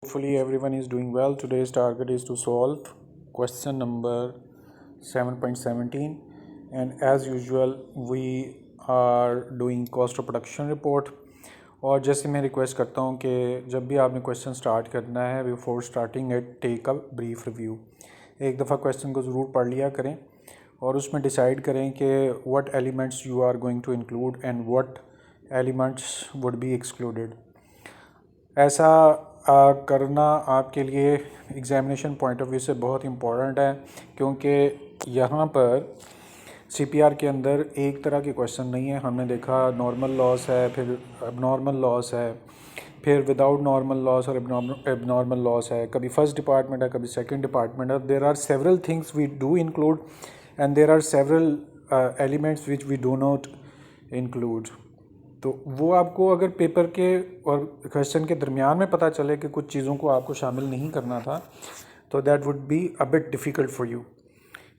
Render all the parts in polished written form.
Hopefully everyone is doing well. Today's target is to solve question number 7.17 and as usual we are doing cost of production report। और जैसे मैं request करता हूँ कि जब भी आपने क्वेश्चन स्टार्ट करना है before starting it take a brief review. एक दफ़ा क्वेश्चन को ज़रूर पढ़ लिया करें और उसमें डिसाइड करें कि what elements you are going to include and what elements would be excluded. ऐसा करना आपके लिए एग्ज़ामिनेशन पॉइंट ऑफ व्यू से बहुत इम्पॉर्टेंट है, क्योंकि यहाँ पर सीपीआर के अंदर एक तरह के क्वेश्चन नहीं है। हमने देखा नॉर्मल लॉस है, फिर एबनॉर्मल लॉस है, फिर विदाउट नॉर्मल लॉस और एबनॉर्मल लॉस है, कभी फर्स्ट डिपार्टमेंट है, कभी सेकंड डिपार्टमेंट है। There are several things we do include and there are several elements which we do not include. तो वो आपको अगर पेपर के और क्वेश्चन के दरमियान में पता चले कि कुछ चीज़ों को आपको शामिल नहीं करना था, तो that would be a bit difficult for you.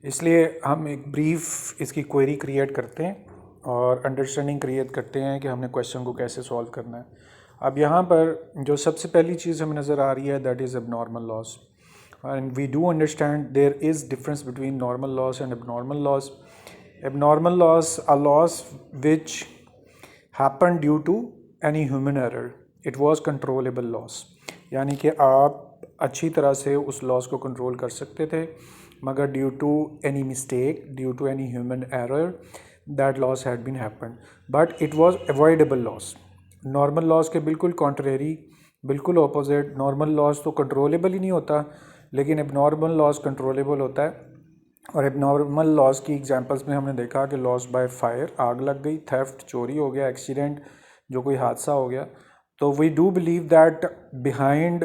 इसलिए हम एक ब्रीफ इसकी क्वेरी क्रिएट करते हैं और अंडरस्टैंडिंग क्रिएट करते हैं कि हमने क्वेश्चन को कैसे सॉल्व करना है। अब यहाँ पर जो सबसे पहली चीज़ हमें नज़र आ रही है that is abnormal loss, and we do understand there is difference between normal loss and abnormal loss. Abnormal loss a loss which happened due to any human error, it was controllable loss, यानी कि आप अच्छी तरह से उस loss को control कर सकते थे, मगर due to any mistake, due to any human error that loss had been happen, but it was avoidable loss. Normal loss के बिल्कुल कॉन्ट्रेरी, बिल्कुल ऑपोजिट। नॉर्मल लॉस तो कंट्रोलेबल ही नहीं होता, लेकिन एबनॉर्मल लॉस कंट्रोलेबल होता है। और एबनॉर्मल लॉस की एग्जांपल्स में हमने देखा कि लॉस बाय फायर, आग लग गई, थेफ्ट, चोरी हो गया, एक्सीडेंट, जो कोई हादसा हो गया। तो we do believe that behind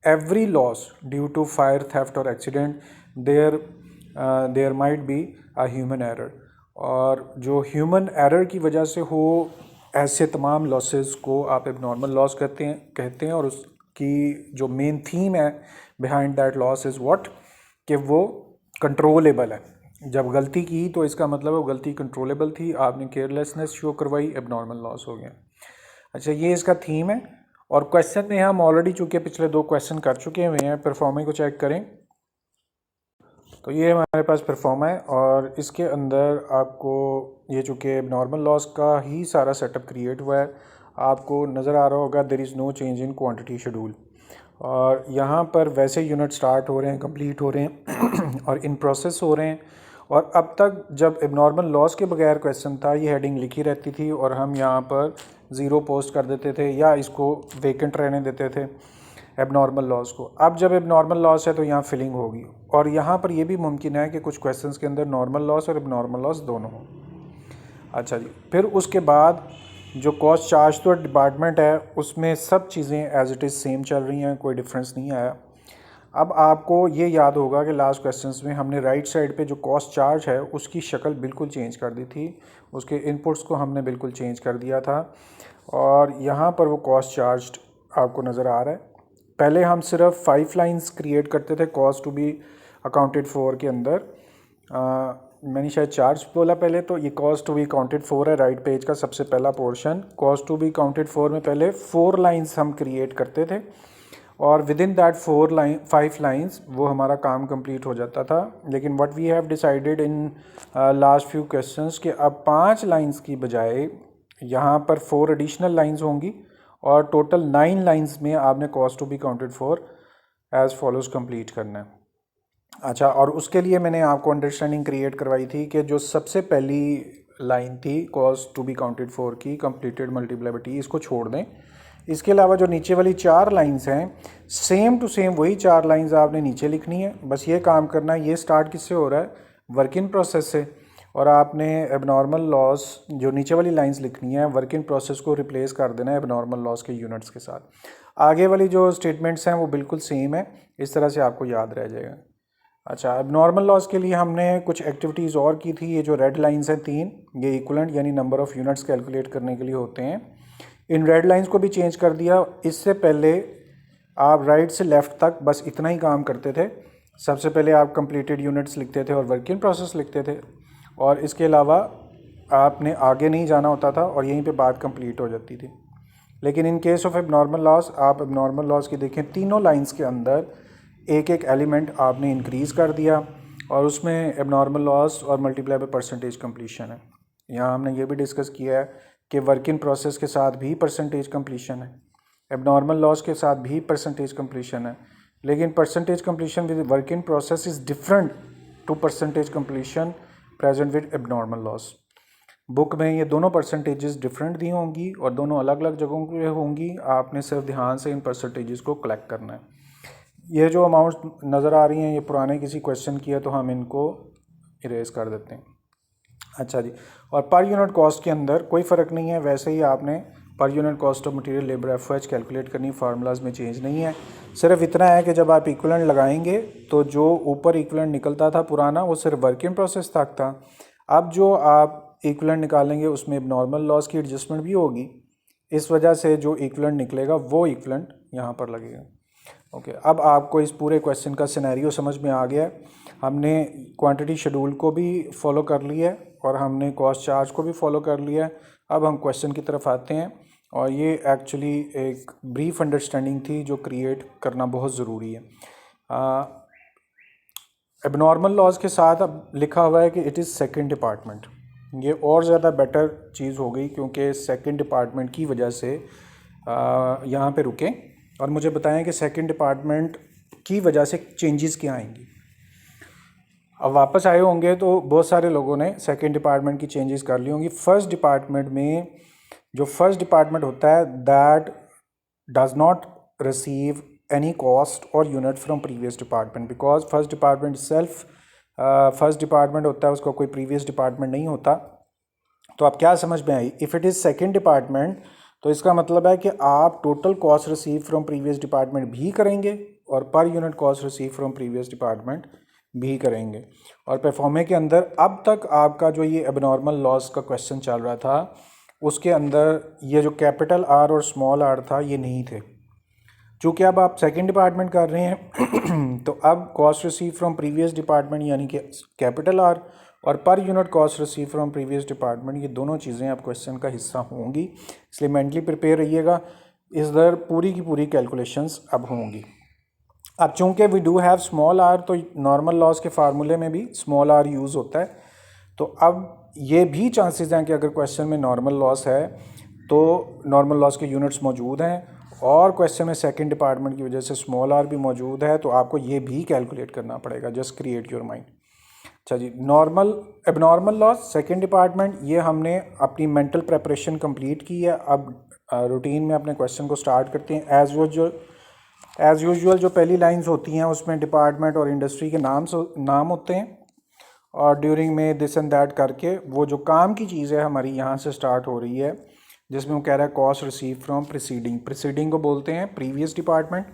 every loss due to fire, theft और accident there might be a human error, और जो ह्यूमन एरर की वजह से हो ऐसे तमाम लॉसेस को आप एबनॉर्मल लॉस कहते हैं। और उसकी जो मेन थीम है behind that loss is what, कि वो कंट्रोलेबल है। जब गलती की तो इसका मतलब वो गलती कंट्रोलेबल थी, आपने केयरलेसनेस शो करवाई, एबनॉर्मल लॉस हो गया। अच्छा, ये इसका थीम है। और क्वेश्चन में हम ऑलरेडी चूँकि पिछले 2 क्वेश्चन कर चुके हुए हैं। परफॉर्मा को चेक करें तो ये हमारे पास परफॉर्मा है और इसके अंदर आपको ये चूँकि एबनॉर्मल लॉस का ही सारा सेटअप क्रिएट हुआ है, आपको नज़र आ रहा होगा there is no change in quantity schedule. और यहाँ पर वैसे यूनिट स्टार्ट हो रहे हैं, कंप्लीट हो रहे हैं और इन प्रोसेस हो रहे हैं। और अब तक जब एबनॉर्मल लॉस के बगैर क्वेश्चन था, ये हेडिंग लिखी रहती थी और हम यहाँ पर 0 पोस्ट कर देते थे या इसको वेकेंट रहने देते थे एबनॉर्मल लॉस को। अब जब एबनॉर्मल लॉस है तो यहाँ फिलिंग होगी, और यहाँ पर यह भी मुमकिन है कि कुछ क्वेश्चंस के अंदर नॉर्मल लॉस और एबनॉर्मल लॉस दोनों हों। अच्छा जी, फिर उसके बाद जो कॉस्ट चार्ज तो डिपार्टमेंट है उसमें सब चीज़ें एज इट इज़ सेम चल रही हैं, कोई डिफरेंस नहीं आया। अब आपको ये याद होगा कि लास्ट क्वेश्चंस में हमने राइट साइड पे जो कॉस्ट चार्ज है उसकी शक्ल बिल्कुल चेंज कर दी थी, उसके इनपुट्स को हमने बिल्कुल चेंज कर दिया था, और यहाँ पर वो कॉस्ट चार्ज आपको नज़र आ रहा है। पहले हम सिर्फ 5 लाइन्स क्रिएट करते थे cost to be accounted for के अंदर। मैंने शायद चार्ज बोला पहले, तो ये cost to be counted for है राइट पेज का सबसे पहला portion. Cost to be counted for में पहले 4 लाइन्स हम क्रिएट करते थे और विद इन दैट 5 लाइन्स वो हमारा काम कंप्लीट हो जाता था। लेकिन what we have decided in last few questions कि अब 5 लाइन्स की बजाय यहाँ पर 4 एडिशनल लाइन्स होंगी और टोटल 9 लाइन्स में आपने cost to be counted for as follows complete करना है। अच्छा, और उसके लिए मैंने आपको अंडरस्टैंडिंग क्रिएट करवाई थी कि जो सबसे पहली लाइन थी cost to be counted for की, कंप्लीटेड मल्टीप्लाई बाय टी, इसको छोड़ दें। इसके अलावा जो नीचे वाली 4 लाइंस हैं, सेम टू सेम वही 4 लाइंस आपने नीचे लिखनी है। बस ये काम करना है। ये स्टार्ट किससे हो रहा है? वर्क इन प्रोसेस से। और आपने एबनॉर्मल लॉस जो नीचे वाली लाइंस लिखनी है, वर्क इन प्रोसेस को रिप्लेस कर देना है एबनॉर्मल लॉस के यूनिट्स के साथ। आगे वाली जो स्टेटमेंट्स हैं वो बिल्कुल सेम है, इस तरह से आपको याद रह जाएगा। अच्छा, एबनॉर्मल लॉस के लिए हमने कुछ एक्टिविटीज़ और की थी। ये जो रेड लाइंस हैं 3, ये इक्वलेंट यानी नंबर ऑफ़ यूनिट्स कैलकुलेट करने के लिए होते हैं। इन रेड लाइंस को भी चेंज कर दिया। इससे पहले आप राइट से लेफ़्ट तक बस इतना ही काम करते थे। सबसे पहले आप कंप्लीटेड यूनिट्स लिखते थे और वर्क इन प्रोसेस लिखते थे, और इसके अलावा आपने आगे नहीं जाना होता था और यहीं पे बात कंप्लीट हो जाती थी। लेकिन in case of abnormal loss, आप एबनॉर्मल लॉस की देखें तीनों लाइंस के अंदर एक एक एलिमेंट आपने इंक्रीज़ कर दिया और उसमें एबनॉर्मल लॉस और मल्टीप्लाई बाय परसेंटेज कंप्लीशन है। यहाँ हमने ये भी डिस्कस किया है कि वर्क इन प्रोसेस के साथ भी परसेंटेज कंप्लीशन है, एबनॉर्मल लॉस के साथ भी परसेंटेज कंप्लीशन है, लेकिन percentage completion with work in process is different to percentage completion present with abnormal loss. Book में ये दोनों परसेंटेजेस डिफरेंट दी होंगी और दोनों अलग अलग जगहों पे होंगी, आपने सिर्फ ध्यान से इन परसेंटेजेस को कलेक्ट करना है। ये जो अमाउंट नज़र आ रही हैं ये पुराने किसी क्वेश्चन की है तो हम इनको इरेज कर देते हैं। अच्छा जी, और पर यूनिट कॉस्ट के अंदर कोई फ़र्क नहीं है, वैसे ही आपने पर unit cost of material labour FOH calculate करनी, फार्मूलाज में चेंज नहीं है। सिर्फ इतना है कि जब आप इक्विवेलेंट लगाएंगे तो जो ऊपर इक्विवेलेंट निकलता था पुराना वो सिर्फ वर्क इन प्रोसेस तक था। अब जो आप इक्विवेलेंट निकालेंगे उसमें नॉर्मल लॉस की एडजस्टमेंट भी होगी, इस वजह से जो इक्विवेलेंट निकलेगा वो इक्विवेलेंट यहाँ पर लगेगा। ओके, अब आपको इस पूरे क्वेश्चन का सिनेरियो समझ में आ गया। हमने क्वांटिटी शेड्यूल को भी फॉलो कर लिया है और हमने कॉस्ट चार्ज को भी फॉलो कर लिया है। अब हम क्वेश्चन की तरफ आते हैं और ये एक्चुअली एक ब्रीफ अंडरस्टैंडिंग थी जो क्रिएट करना बहुत ज़रूरी है। एबनॉर्मल लॉज के साथ अब लिखा हुआ है कि इट इज़ सेकंड डिपार्टमेंट, ये और ज़्यादा बेटर चीज़ हो गई क्योंकि सेकंड डिपार्टमेंट की वजह से यहाँ पे रुकें और मुझे बताएं कि सेकंड डिपार्टमेंट की वजह से चेंजेस क्या आएंगी। अब वापस आए होंगे तो बहुत सारे लोगों ने सेकंड डिपार्टमेंट की चेंजेस कर ली होंगी। फर्स्ट डिपार्टमेंट में जो फर्स्ट डिपार्टमेंट होता है that does not receive any cost or unit from previous department because first department itself first department होता है, उसका कोई प्रीवियस डिपार्टमेंट नहीं होता। तो आप क्या समझ में आई, if it is second department तो इसका मतलब है कि आप total cost receive from previous department भी करेंगे और per unit cost receive from previous department भी करेंगे। और परफॉर्मे के अंदर अब तक आपका जो ये एबनॉर्मल लॉस का क्वेश्चन चल रहा था उसके अंदर ये जो कैपिटल आर और स्मॉल आर था ये नहीं थे। चूँकि अब आप सेकंड डिपार्टमेंट कर रहे हैं तो अब cost receive from previous department यानी कि कैपिटल आर और per unit cost receive from previous department ये दोनों चीज़ें आप क्वेश्चन का हिस्सा होंगी, इसलिए मेंटली प्रिपेयर रहिएगा। इधर पूरी की पूरी कैलकुलेशंस अब होंगी। अब चूँकि we do have small R तो नॉर्मल लॉस के फार्मूले में भी स्मॉल आर यूज़ होता है, तो अब ये भी चांसेस हैं कि अगर क्वेश्चन में नॉर्मल लॉस है तो नॉर्मल लॉस के यूनिट्स मौजूद हैं और क्वेश्चन में सेकंड डिपार्टमेंट की वजह से स्मॉल आर भी मौजूद है, तो आपको ये भी कैलकुलेट करना पड़ेगा। Just create your mind. अच्छा जी, normal abnormal loss second department, ये हमने अपनी मेंटल प्रेपरेशन कंप्लीट की है। अब रूटीन में अपने क्वेश्चन को स्टार्ट करते हैं। एज़ यूजुअल जो पहली लाइंस होती हैं उसमें डिपार्टमेंट और इंडस्ट्री के नाम होते हैं और ड्यूरिंग में दिस एंड दैट करके वो जो काम की चीज़ है हमारी यहाँ से स्टार्ट हो रही है, जिसमें वो कह रहा है कॉस्ट रिसीव फ्रॉम प्रीसीडिंग को बोलते हैं प्रीवियस डिपार्टमेंट।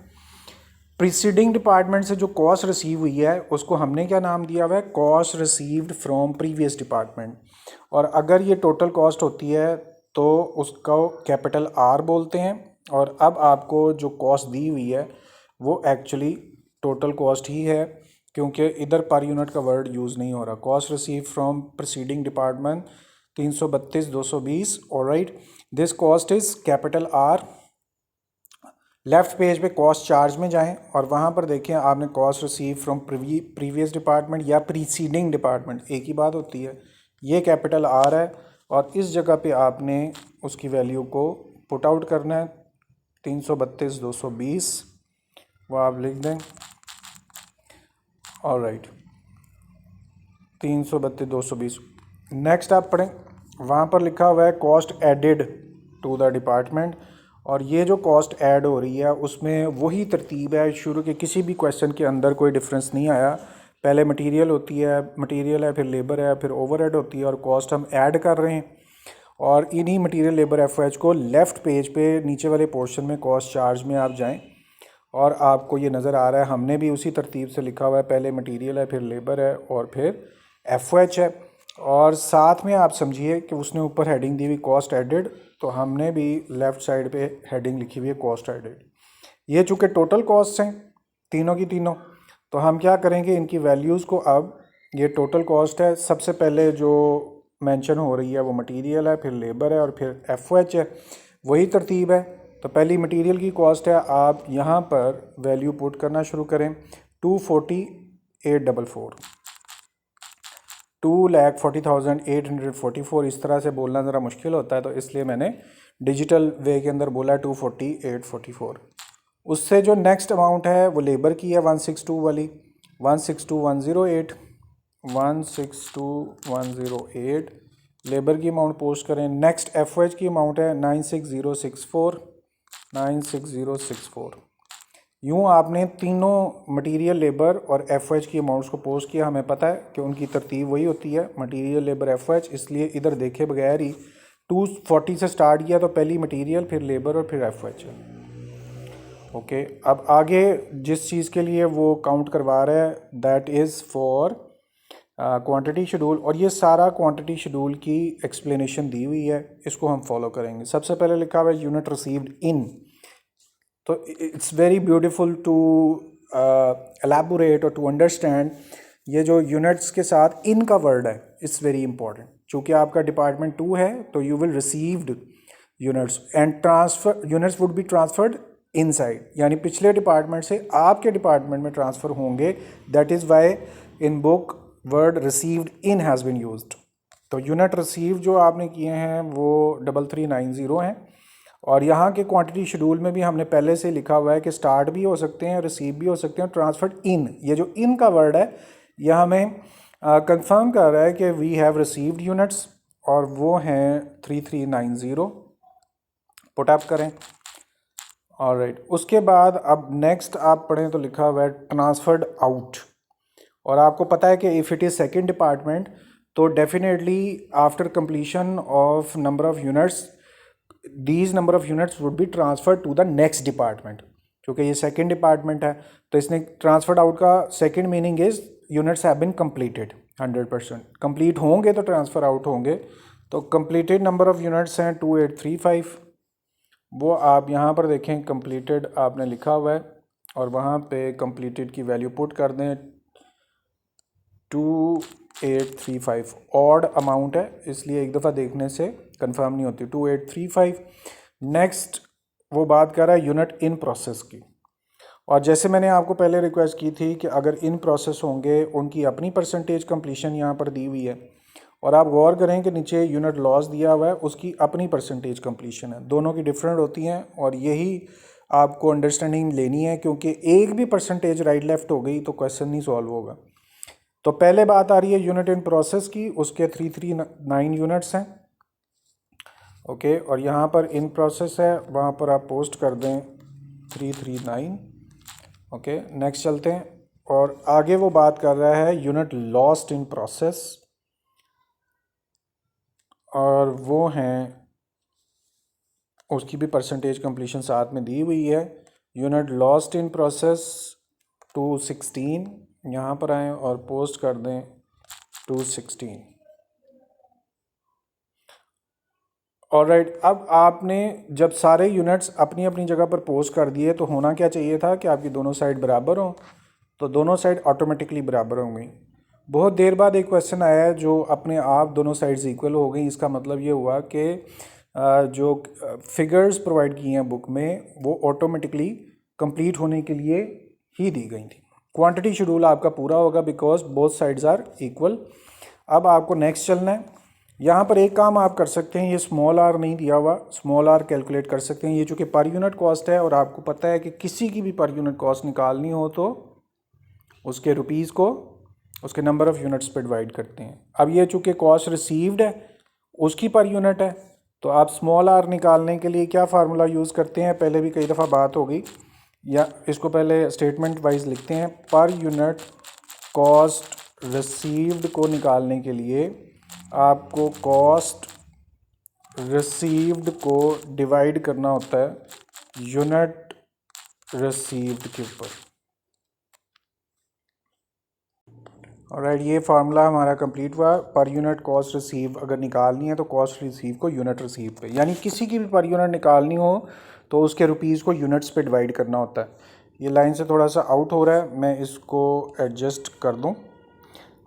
प्रीसीडिंग डिपार्टमेंट से जो कॉस्ट रिसीव हुई है उसको हमने क्या नाम दिया हुआ है, cost received from previous department. और अगर ये टोटल कॉस्ट होती है तो उसको कैपिटल आर बोलते हैं। और अब आपको जो कॉस्ट दी हुई है वो एक्चुअली टोटल कॉस्ट ही है क्योंकि इधर पर यूनिट का वर्ड यूज़ नहीं हो रहा। Cost receive from preceding department 332,220। Alright, this cost is capital R. Left page पे कॉस्ट चार्ज में जाएं और वहाँ पर देखें आपने cost receive from previous department या प्रीसीडिंग डिपार्टमेंट, एक ही बात होती है। ये कैपिटल आर है और इस जगह पे आपने उसकी वैल्यू को पुट आउट करना है 332,220, वो आप लिख दें। ऑलराइट, 332,220। नेक्स्ट आप पढ़ें, वहाँ पर लिखा हुआ है cost added to the department और ये जो कॉस्ट ऐड हो रही है उसमें वही तरतीब है शुरू के किसी भी क्वेश्चन के अंदर कोई डिफरेंस नहीं आया। पहले मटेरियल होती है, मटेरियल है, फिर लेबर है, फिर ओवरहेड होती है और कॉस्ट हम ऐड कर रहे हैं। और इन्हीं मटेरियल लेबर एफओएच को लेफ़्ट पेज पे नीचे वाले पोर्शन में कॉस्ट चार्ज में आप जाएं और आपको ये नज़र आ रहा है हमने भी उसी तरतीब से लिखा हुआ है, पहले मटेरियल है, फिर लेबर है और फिर एफओएच है। और साथ में आप समझिए कि उसने ऊपर हेडिंग दी हुई कॉस्ट एडेड, तो हमने भी लेफ़्ट साइड पे हेडिंग लिखी हुई है कॉस्ट एडेड। ये चूँकि टोटल कॉस्ट हैं तीनों की तीनों, तो हम क्या करेंगे इनकी वैल्यूज़ को, अब ये टोटल कॉस्ट है, सबसे पहले जो मेंशन हो रही है वो मटेरियल है, फिर लेबर है और फिर एफओएच है। वही तरतीब है। तो पहली मटेरियल की कॉस्ट है, आप यहाँ पर वैल्यू पुट करना शुरू करें 240,844, 2,40,844। इस तरह से बोलना ज़रा मुश्किल होता है तो इसलिए मैंने डिजिटल वे के अंदर बोला 240,844। उससे जो नेक्स्ट अमाउंट है वो लेबर की है 162 वाली, 162,108, 162,108 लेबर की अमाउंट पोस्ट करें। नेक्स्ट एफओएच की अमाउंट है 96064, 96064। यूँ आपने तीनों मटेरियल, लेबर और एफओएच की अमाउंट्स को पोस्ट किया। हमें पता है कि उनकी तरतीब वही होती है, मटेरियल, लेबर, एफओएच, इसलिए इधर देखे बगैर ही 240 से स्टार्ट किया तो पहली मटेरियल, फिर लेबर और फिर एफओएच है। ओके, अब आगे जिस चीज़ के लिए वो काउंट करवा रहा है that is for quantity schedule, और ये सारा क्वांटिटी शेड्यूल की एक्सप्लेनेशन दी हुई है, इसको हम फॉलो करेंगे। सबसे पहले लिखा हुआ है यूनिट रिसीव्ड इन, तो it's very beautiful to elaborate और टू अंडरस्टैंड ये जो यूनिट्स के साथ इन का वर्ड है, इट्स वेरी इंपॉर्टेंट। चूँकि आपका डिपार्टमेंट 2 है तो you will received units and transfer, units would be transferred inside, यानी पिछले डिपार्टमेंट से आपके डिपार्टमेंट में ट्रांसफ़र होंगे। That is why in book word received in has been used. तो यूनिट रिसीव जो आपने किए हैं वो 3390 हैं, और यहाँ के क्वांटिटी शेड्यूल में भी हमने पहले से लिखा हुआ है कि स्टार्ट भी हो सकते हैं, रिसीव भी हो सकते हैं, ट्रांसफर्ड इन। ये जो इन का वर्ड है यह हमें कंफर्म कर रहा है कि वी हैव रिसीव्ड यूनिट्स, और वो हैं 3390। पुटअप करें। ऑलराइट, उसके बाद अब नेक्स्ट आप पढ़ें तो लिखा हुआ है ट्रांसफर्ड आउट, और आपको पता है कि if it is second department तो definitely after completion of number of units these number of units would be transferred to the next department. क्योंकि ये सेकेंड डिपार्टमेंट है तो इसने ट्रांसफर्ड आउट का second meaning is units have been completed, 100% complete होंगे तो transfer out होंगे। तो कंप्लीटेड नंबर ऑफ यूनिट्स हैं 2835, वो आप यहाँ पर देखें कंप्लीटेड आपने लिखा हुआ है, और वहाँ पे कंप्लीटेड की वैल्यू पुट कर दें 2835। ऑड अमाउंट है इसलिए एक दफ़ा देखने से कंफर्म नहीं होती, 2835। नेक्स्ट वो बात कर रहा है यूनिट इन प्रोसेस की, और जैसे मैंने आपको पहले रिक्वेस्ट की थी कि अगर इन प्रोसेस होंगे उनकी अपनी परसेंटेज कंप्लीशन यहाँ पर दी हुई है, और आप गौर करें कि नीचे यूनिट लॉस दिया हुआ है, उसकी अपनी परसेंटेज कंप्लीशन है, दोनों की डिफरेंट होती हैं, और यही आपको अंडरस्टैंडिंग लेनी है, क्योंकि एक भी परसेंटेज राइट लेफ्ट हो गई तो क्वेश्चन नहीं सॉल्व होगा। तो पहले बात आ रही है यूनिट इन प्रोसेस की, उसके 339 यूनिट्स हैं। ओके, और यहाँ पर इन प्रोसेस है, वहाँ पर आप पोस्ट कर दें 339। ओके, नेक्स्ट चलते हैं, और आगे वो बात कर रहा है यूनिट लॉस्ट इन प्रोसेस, और वो हैं उसकी भी परसेंटेज कंप्लीशन साथ में दी हुई है। यूनिट लॉस्ट इन प्रोसेस 216, यहाँ पर आएँ और पोस्ट कर दें 216। ऑलराइट, अब आपने जब सारे यूनिट्स अपनी अपनी जगह पर पोस्ट कर दिए तो होना क्या चाहिए था कि आपकी दोनों साइड बराबर हों, तो दोनों साइड ऑटोमेटिकली बराबर होंगी। बहुत देर बाद एक क्वेश्चन आया है जो अपने आप दोनों साइड्स इक्वल हो गई। इसका मतलब ये हुआ कि जो फिगर्स प्रोवाइड की हैं बुक में वो ऑटोमेटिकली कंप्लीट होने के लिए ही दी गई थी। क्वांटिटी शेड्यूल आपका पूरा होगा because both sides are equal. अब आपको नेक्स्ट चलना है। यहाँ पर एक काम आप कर सकते हैं, ये स्मॉल आर नहीं दिया हुआ, स्मॉल आर कैलकुलेट कर सकते हैं। ये चूँकि पर यूनिट कॉस्ट है और आपको पता है कि किसी की भी पर यूनिट कॉस्ट निकालनी हो तो उसके रुपीज़ को उसके नंबर ऑफ़ यूनिट्स पे डिवाइड करते हैं। अब ये चूँकि कॉस्ट रिसीव्ड है उसकी पर यूनिट है, तो आप स्मॉल आर निकालने के लिए क्या फार्मूला यूज़ करते हैं, पहले भी कई दफ़ा बात हो गई, या इसको पहले स्टेटमेंट वाइज लिखते हैं। पर यूनिट कॉस्ट रिसीव्ड को निकालने के लिए आपको कॉस्ट रिसीव्ड को डिवाइड करना होता है यूनिट रिसीव्ड के ऊपर। ऑलराइट, ये फार्मूला हमारा कंप्लीट हुआ। पर यूनिट कॉस्ट रिसीव अगर निकालनी है तो कॉस्ट रिसीव को यूनिट रिसीव पे, यानी किसी की भी पर यूनिट निकालनी हो तो उसके रुपीज़ को यूनिट्स पे डिवाइड करना होता है। ये लाइन से थोड़ा सा आउट हो रहा है, मैं इसको एडजस्ट कर दूँ।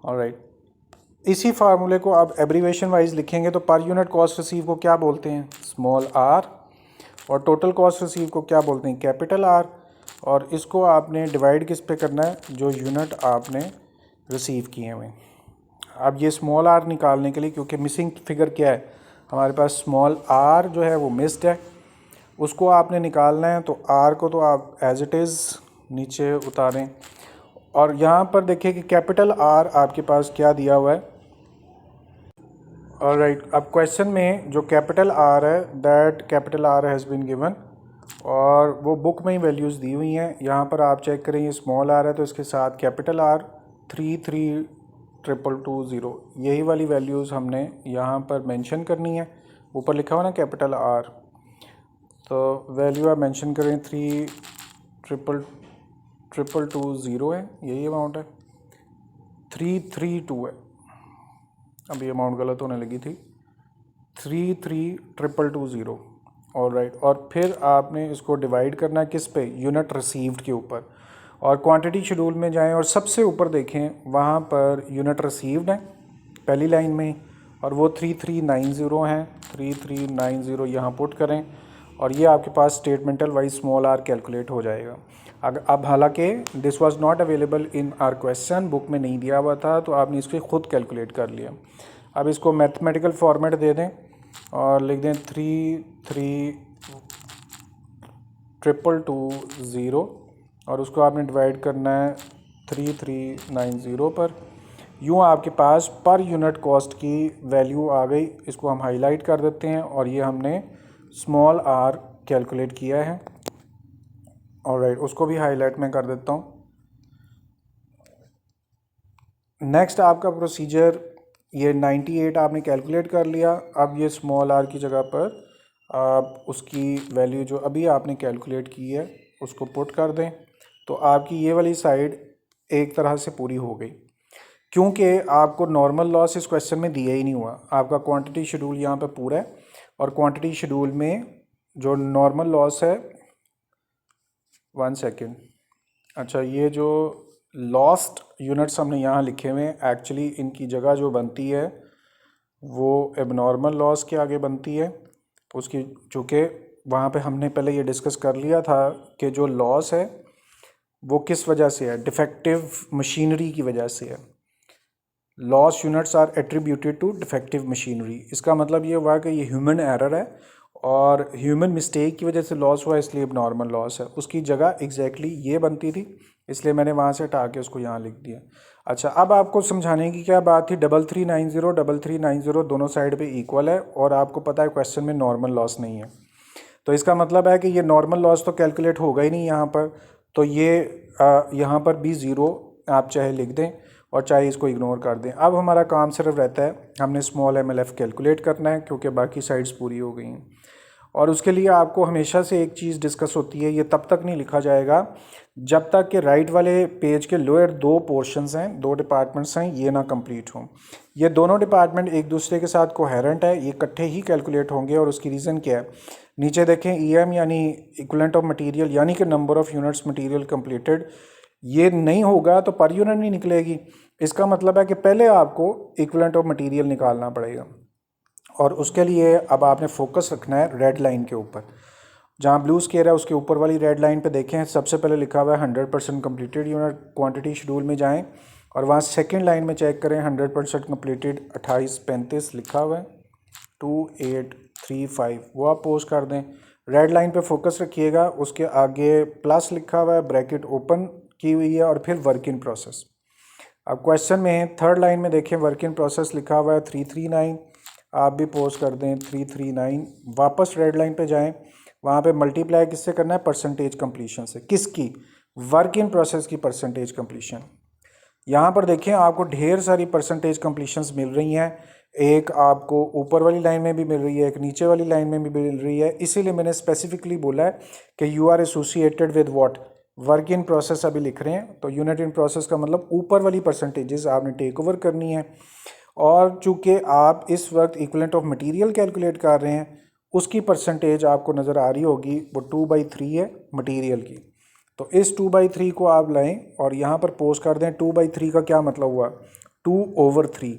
ऑलराइट, इसी फार्मूले को आप एब्रीवेशन वाइज लिखेंगे तो पर यूनिट कॉस्ट रिसीव को क्या बोलते हैं, स्मॉल आर। और टोटल कॉस्ट रिसीव को क्या बोलते हैं, कैपिटल आर। और इसको आपने डिवाइड किस पे करना है, जो यूनिट आपने रिसीव किए हुए। अब ये स्मॉल आर निकालने के लिए, क्योंकि मिसिंग फिगर क्या है हमारे पास, स्मॉल आर जो है वो मिस्ड है, उसको आपने निकालना है। तो आर को तो आप एज इट इज़ नीचे उतारें। और यहाँ पर देखिए कि कैपिटल आर आपके पास क्या दिया हुआ है। ऑलराइट, अब क्वेश्चन में जो कैपिटल आर है, that capital R has been given, और वो बुक में ही वैल्यूज़ दी हुई हैं। यहाँ पर आप चेक करें, ये स्मॉल आर है तो इसके साथ कैपिटल आर 332220, यही वाली वैल्यूज़ हमने यहाँ पर मेंशन करनी है। ऊपर लिखा हुआ ना कैपिटल आर, तो वैल्यू आप मेंशन करें 332220 है, यही अमाउंट है, 332 है, अभी अमाउंट गलत होने लगी थी, 33220। ऑलराइट, और फिर आपने इसको डिवाइड करना है किस पे, यूनिट रिसीव्ड के ऊपर। और क्वांटिटी शेड्यूल में जाएं और सबसे ऊपर देखें, वहाँ पर यूनिट रिसीव्ड है पहली लाइन में, और वो 3390 हैं। 3390 यहाँ पुट करें और ये आपके पास स्टेटमेंटल वाइज स्मॉल आर कैलकुलेट हो जाएगा। अब हालांकि this was not available in are question, book में नहीं दिया हुआ था, तो आपने इसको खुद कैलकुलेट कर लिया। अब इसको मैथमेटिकल फॉर्मेट दे दें और लिख दें 332220, और उसको आपने डिवाइड करना है 3390 पर। यूँ आपके पास पर यूनिट कॉस्ट की वैल्यू आ गई। इसको हम हाईलाइट कर देते हैं और ये हमने स्मॉल आर कैलकुलेट किया है। ऑलराइट, उसको भी हाईलाइट में कर देता हूँ। नेक्स्ट आपका प्रोसीजर, ये 98 आपने कैलकुलेट कर लिया। अब ये स्मॉल आर की जगह पर आप उसकी वैल्यू जो अभी आपने कैलकुलेट की है उसको पुट कर दें, तो आपकी ये वाली साइड एक तरह से पूरी हो गई। क्योंकि आपको नॉर्मल लॉस इस क्वेश्चन में दिया ही नहीं हुआ, आपका क्वांटिटी शेड्यूल यहाँ पे पूरा है, और क्वांटिटी शेड्यूल में जो नॉर्मल लॉस है, 1 सेकेंड, अच्छा, ये जो लॉस्ट यूनिट्स हमने यहाँ लिखे हुए हैं, एक्चुअली इनकी जगह जो बनती है वो एबनॉर्मल लॉस के आगे बनती है उसकी, चूँकि वहाँ पे हमने पहले ये डिस्कस कर लिया था कि जो लॉस है वो किस वजह से है, डिफेक्टिव मशीनरी की वजह से है। Loss units are attributed to defective machinery. इसका मतलब ये हुआ कि ये ह्यूमन एरर है और ह्यूमन मिस्टेक की वजह से लॉस हुआ, इसलिए नॉर्मल लॉस है। उसकी जगह एग्जैक्टली ये बनती थी, इसलिए मैंने वहाँ से हटा के उसको यहाँ लिख दिया। अच्छा, अब आपको समझाने की क्या बात थी, 3390 दोनों साइड पे इक्वल है, और आपको पता है क्वेश्चन में नॉर्मल लॉस नहीं है, तो इसका मतलब है कि ये नॉर्मल लॉस तो कैलकुलेट होगा ही नहीं यहाँ पर, तो ये यहाँ पर भी ज़ीरो आप चाहे लिख दें और चाहे इसको इग्नोर कर दें। अब हमारा काम सिर्फ रहता है, हमने स्मॉल MLF कैलकुलेट करना है, क्योंकि बाकी साइड्स पूरी हो गई हैं। और उसके लिए आपको हमेशा से एक चीज़ डिस्कस होती है, ये तब तक नहीं लिखा जाएगा जब तक कि राइट वाले पेज के लोअर 2 पोर्शंस हैं, 2 डिपार्टमेंट्स हैं, ये ना कंप्लीट हों। ये दोनों डिपार्टमेंट एक दूसरे के साथ कोहेरेंट है, ये इकट्ठे ही कैलकुलेट होंगे। और उसकी रीज़न क्या है, नीचे देखें, EM यानी इक्विवेलेंट ऑफ मटेरियल, यानी कि number of units material completed, ये नहीं होगा तो पर यूनिट नहीं निकलेगी। इसका मतलब है कि पहले आपको इक्विवेलेंट ऑफ मटेरियल निकालना पड़ेगा, और उसके लिए अब आपने फोकस रखना है रेड लाइन के ऊपर। जहाँ ब्लू स्केयर है उसके ऊपर वाली रेड लाइन पे देखें, सबसे पहले लिखा हुआ है 100% कम्प्लीटेड यूनिट। क्वांटिटी शेड्यूल में जाएं और वहाँ सेकंड लाइन में चेक करें, 100% कम्प्लीटेड 2835 लिखा हुआ है, 2835, वो आप पोस्ट कर दें। रेड लाइन पे फोकस रखिएगा, उसके आगे प्लस लिखा हुआ है, ब्रैकेट ओपन की हुई है, और फिर वर्क इन प्रोसेस। अब क्वेश्चन में थर्ड लाइन में देखें, वर्क इन प्रोसेस लिखा हुआ है 339, आप भी पोस्ट कर दें 339। वापस रेड लाइन पे जाएं, वहाँ पे मल्टीप्लाई किससे करना है, परसेंटेज कंप्लीशन से। किसकी, वर्क इन प्रोसेस की परसेंटेज कंप्लीशन। यहाँ पर देखें आपको ढेर सारी परसेंटेज कंप्लीशंस मिल रही हैं, एक आपको ऊपर वाली लाइन में भी मिल रही है, एक नीचे वाली लाइन में भी मिल रही है। इसीलिए मैंने स्पेसिफिकली बोला है कि you are associated with what, work in process अभी लिख रहे हैं, तो यूनिट इन प्रोसेस का मतलब ऊपर वाली परसेंटेजेस आपने टेक ओवर करनी है। और चूँकि आप इस वक्त इक्विवेलेंट ऑफ मटेरियल कैलकुलेट कर रहे हैं, उसकी परसेंटेज आपको नज़र आ रही होगी, वो 2/3 है मटेरियल की। तो इस 2/3 को आप लाएं और यहाँ पर पोस्ट कर दें। 2/3 का क्या मतलब हुआ, 2/3,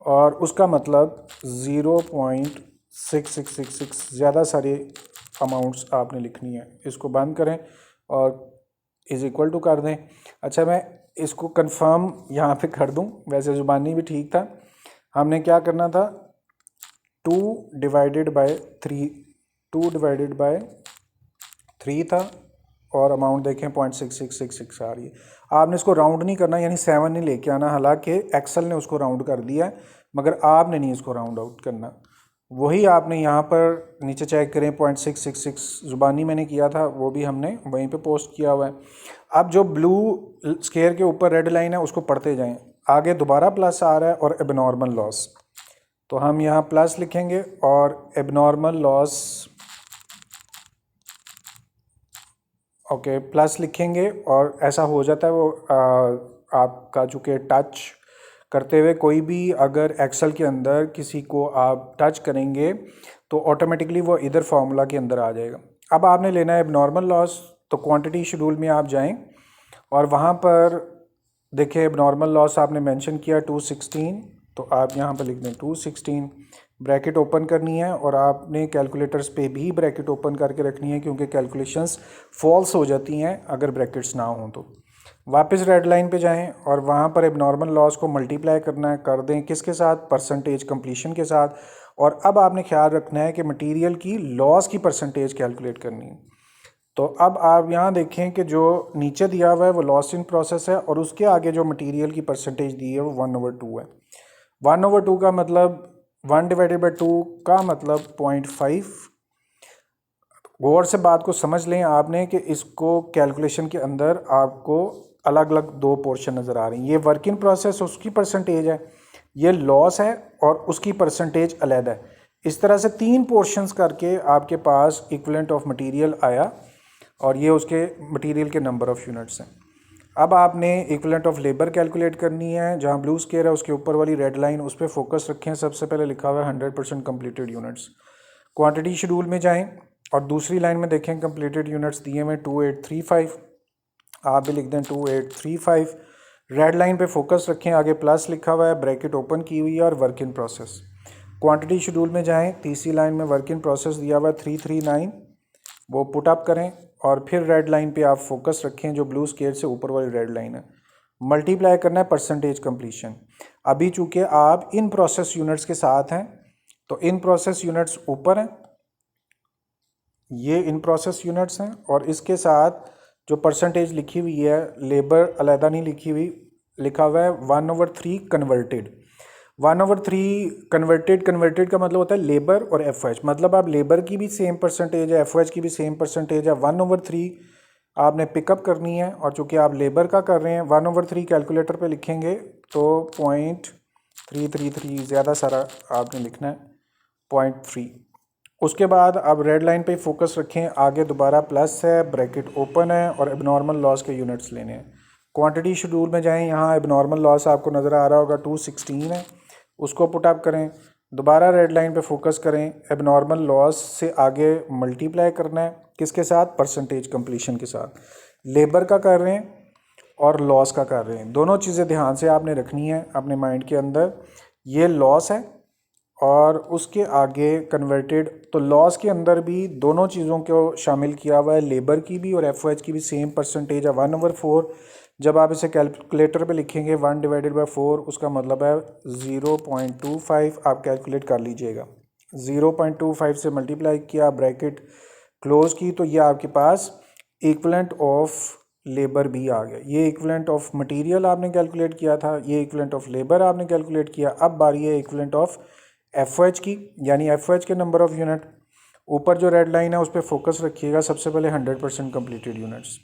और उसका मतलब 0.6666, ज़्यादा सारे अमाउंट्स आपने लिखनी है। इसको बंद करें और इज़ इक्वल टू कर दें। अच्छा, मैं इसको कंफर्म यहाँ पे कर दूँ, वैसे ज़ुबानी भी ठीक था। हमने क्या करना था, 2 डिवाइडेड बाय 3 था और अमाउंट देखें 0.6666 आ रही है। आपने इसको राउंड नहीं करना, यानी 7 नहीं लेके आना, हालांकि एक्सेल ने उसको राउंड कर दिया है, मगर आपने नहीं इसको राउंड आउट करना। वही आपने यहाँ पर नीचे चेक करें, 0.666 ज़ुबानी मैंने किया था, वो भी हमने वहीं पे पोस्ट किया हुआ है। अब जो ब्लू स्केयर के ऊपर रेड लाइन है उसको पढ़ते जाएं, आगे दोबारा प्लस आ रहा है और एबनॉर्मल लॉस, तो हम यहाँ प्लस लिखेंगे और एबनॉर्मल लॉस, ओके प्लस लिखेंगे और ऐसा हो जाता है वो आपका चूँकि टच करते हुए कोई भी अगर एक्सेल के अंदर किसी को आप टच करेंगे तो ऑटोमेटिकली वो इधर फार्मूला के अंदर आ जाएगा। अब आपने लेना है एबनॉर्मल लॉस, तो क्वांटिटी शेड्यूल में आप जाएं और वहाँ पर देखिए एबनॉर्मल लॉस आपने मेंशन किया 216, तो आप यहाँ पर लिख दें 216, ब्रैकेट ओपन करनी है और आपने कैलकुलेटर्स पे भी ब्रैकेट ओपन करके रखनी है क्योंकि कैलकुलेशंस फॉल्स हो जाती हैं अगर ब्रैकेट्स ना हों। तो वापस रेड लाइन पे जाएं और वहाँ पर एबनॉर्मल लॉस को मल्टीप्लाई करना है, कर दें किसके साथ, परसेंटेज कंप्लीशन के साथ। और अब आपने ख्याल रखना है कि मटेरियल की लॉस की परसेंटेज कैलकुलेट करनी है। तो अब आप यहाँ देखें कि जो नीचे दिया हुआ है वो लॉस इन प्रोसेस है और उसके आगे जो मटेरियल की परसेंटेज दी है वो 1/2 है। 1/2 का मतलब 1/2 का मतलब 0.5। गौर से बात को समझ लें आपने कि इसको कैलकुलेशन के अंदर आपको अलग अलग 2 पोर्शन नज़र आ रही हैं। ये वर्क इन प्रोसेस उसकी परसेंटेज है, ये लॉस है और उसकी परसेंटेज अलग है। इस तरह से 3 पोर्शंस करके आपके पास इक्विवेलेंट ऑफ मटेरियल आया और ये उसके मटेरियल के नंबर ऑफ़ यूनिट्स हैं। अब आपने इक्विवेलेंट ऑफ लेबर कैलकुलेट करनी है, जहाँ ब्लू स्केयर है उसके ऊपर वाली रेड लाइन उस पर फोकस रखें। सबसे पहले लिखा हुआ है 100% कम्प्लीटेड यूनिट्स। क्वांटिटी शेड्यूल में जाएं और दूसरी लाइन में देखें कंप्लीटेड यूनिट्स दिए हुए 2835, आप भी लिख दें 2835। रेड लाइन पे फोकस रखें, आगे प्लस लिखा हुआ है, ब्रैकेट ओपन की हुई है और work in process. Quantity schedule में जाएं, तीसरी लाइन में वर्क इन प्रोसेस दिया हुआ है 339, वो पुट अप करें और फिर रेड लाइन पे आप फोकस रखें जो ब्लू स्केयर से ऊपर वाली रेड लाइन है, मल्टीप्लाई करना है परसेंटेज कंप्लीशन। अभी चूँकि आप इन प्रोसेस यूनिट्स के साथ हैं तो इन प्रोसेस यूनिट्स ऊपर हैं, ये इन प्रोसेस यूनिट्स हैं और इसके साथ जो परसेंटेज लिखी हुई है लेबर अलहदा नहीं लिखी हुई, लिखा हुआ है 1/3 कन्वर्टेड। 1/3 कन्वर्टेड का मतलब होता है लेबर और एफओएच, मतलब आप लेबर की भी सेम परसेंटेज है, एफओएच की भी सेम परसेंटेज है। 1/3 आपने पिकअप करनी है और चूँकि आप लेबर का कर रहे हैं 1/3 कैलकुलेटर पे लिखेंगे तो 0.333 ज़्यादा सारा आपने लिखना है 0.3। उसके बाद अब रेड लाइन पे फोकस रखें, आगे दोबारा प्लस है, ब्रैकेट ओपन है और एबनॉर्मल लॉस के यूनिट्स लेने हैं। क्वांटिटी शेड्यूल में जाएं, यहाँ एबनॉर्मल लॉस आपको नज़र आ रहा होगा 216 है, उसको पुट अप करें, दोबारा रेड लाइन पे फोकस करें, एबनॉर्मल लॉस से आगे मल्टीप्लाई करना है किसके साथ, परसेंटेज कंप्लीशन के साथ। लेबर का कर रहे हैं और लॉस का कर रहे हैं, दोनों चीज़ें ध्यान से आपने रखनी है अपने माइंड के अंदर। ये लॉस है और उसके आगे कन्वर्टेड, तो लॉस के अंदर भी दोनों चीज़ों को शामिल किया हुआ है, लेबर की भी और एफओएच की भी सेम परसेंटेज है 1/4। जब आप इसे कैलकुलेटर पे लिखेंगे 1/4 उसका मतलब है 0.25, आप कैलकुलेट कर लीजिएगा। 0.25 से मल्टीप्लाई किया, ब्रैकेट क्लोज की, तो ये आपके पास इक्विवेलेंट ऑफ लेबर भी आ गया। ये इक्विवेलेंट ऑफ मटेरियल आपने कैलकुलेट किया था, ये इक्विवेलेंट ऑफ लेबर आपने कैलकुलेट किया। अब बारी है इक्विवेलेंट ऑफ एफओएच की, यानी एफओएच के नंबर ऑफ़ यूनिट। ऊपर जो रेड लाइन है उस पर फोकस रखिएगा, सबसे पहले 100% कम्प्लीटेड यूनिट्स।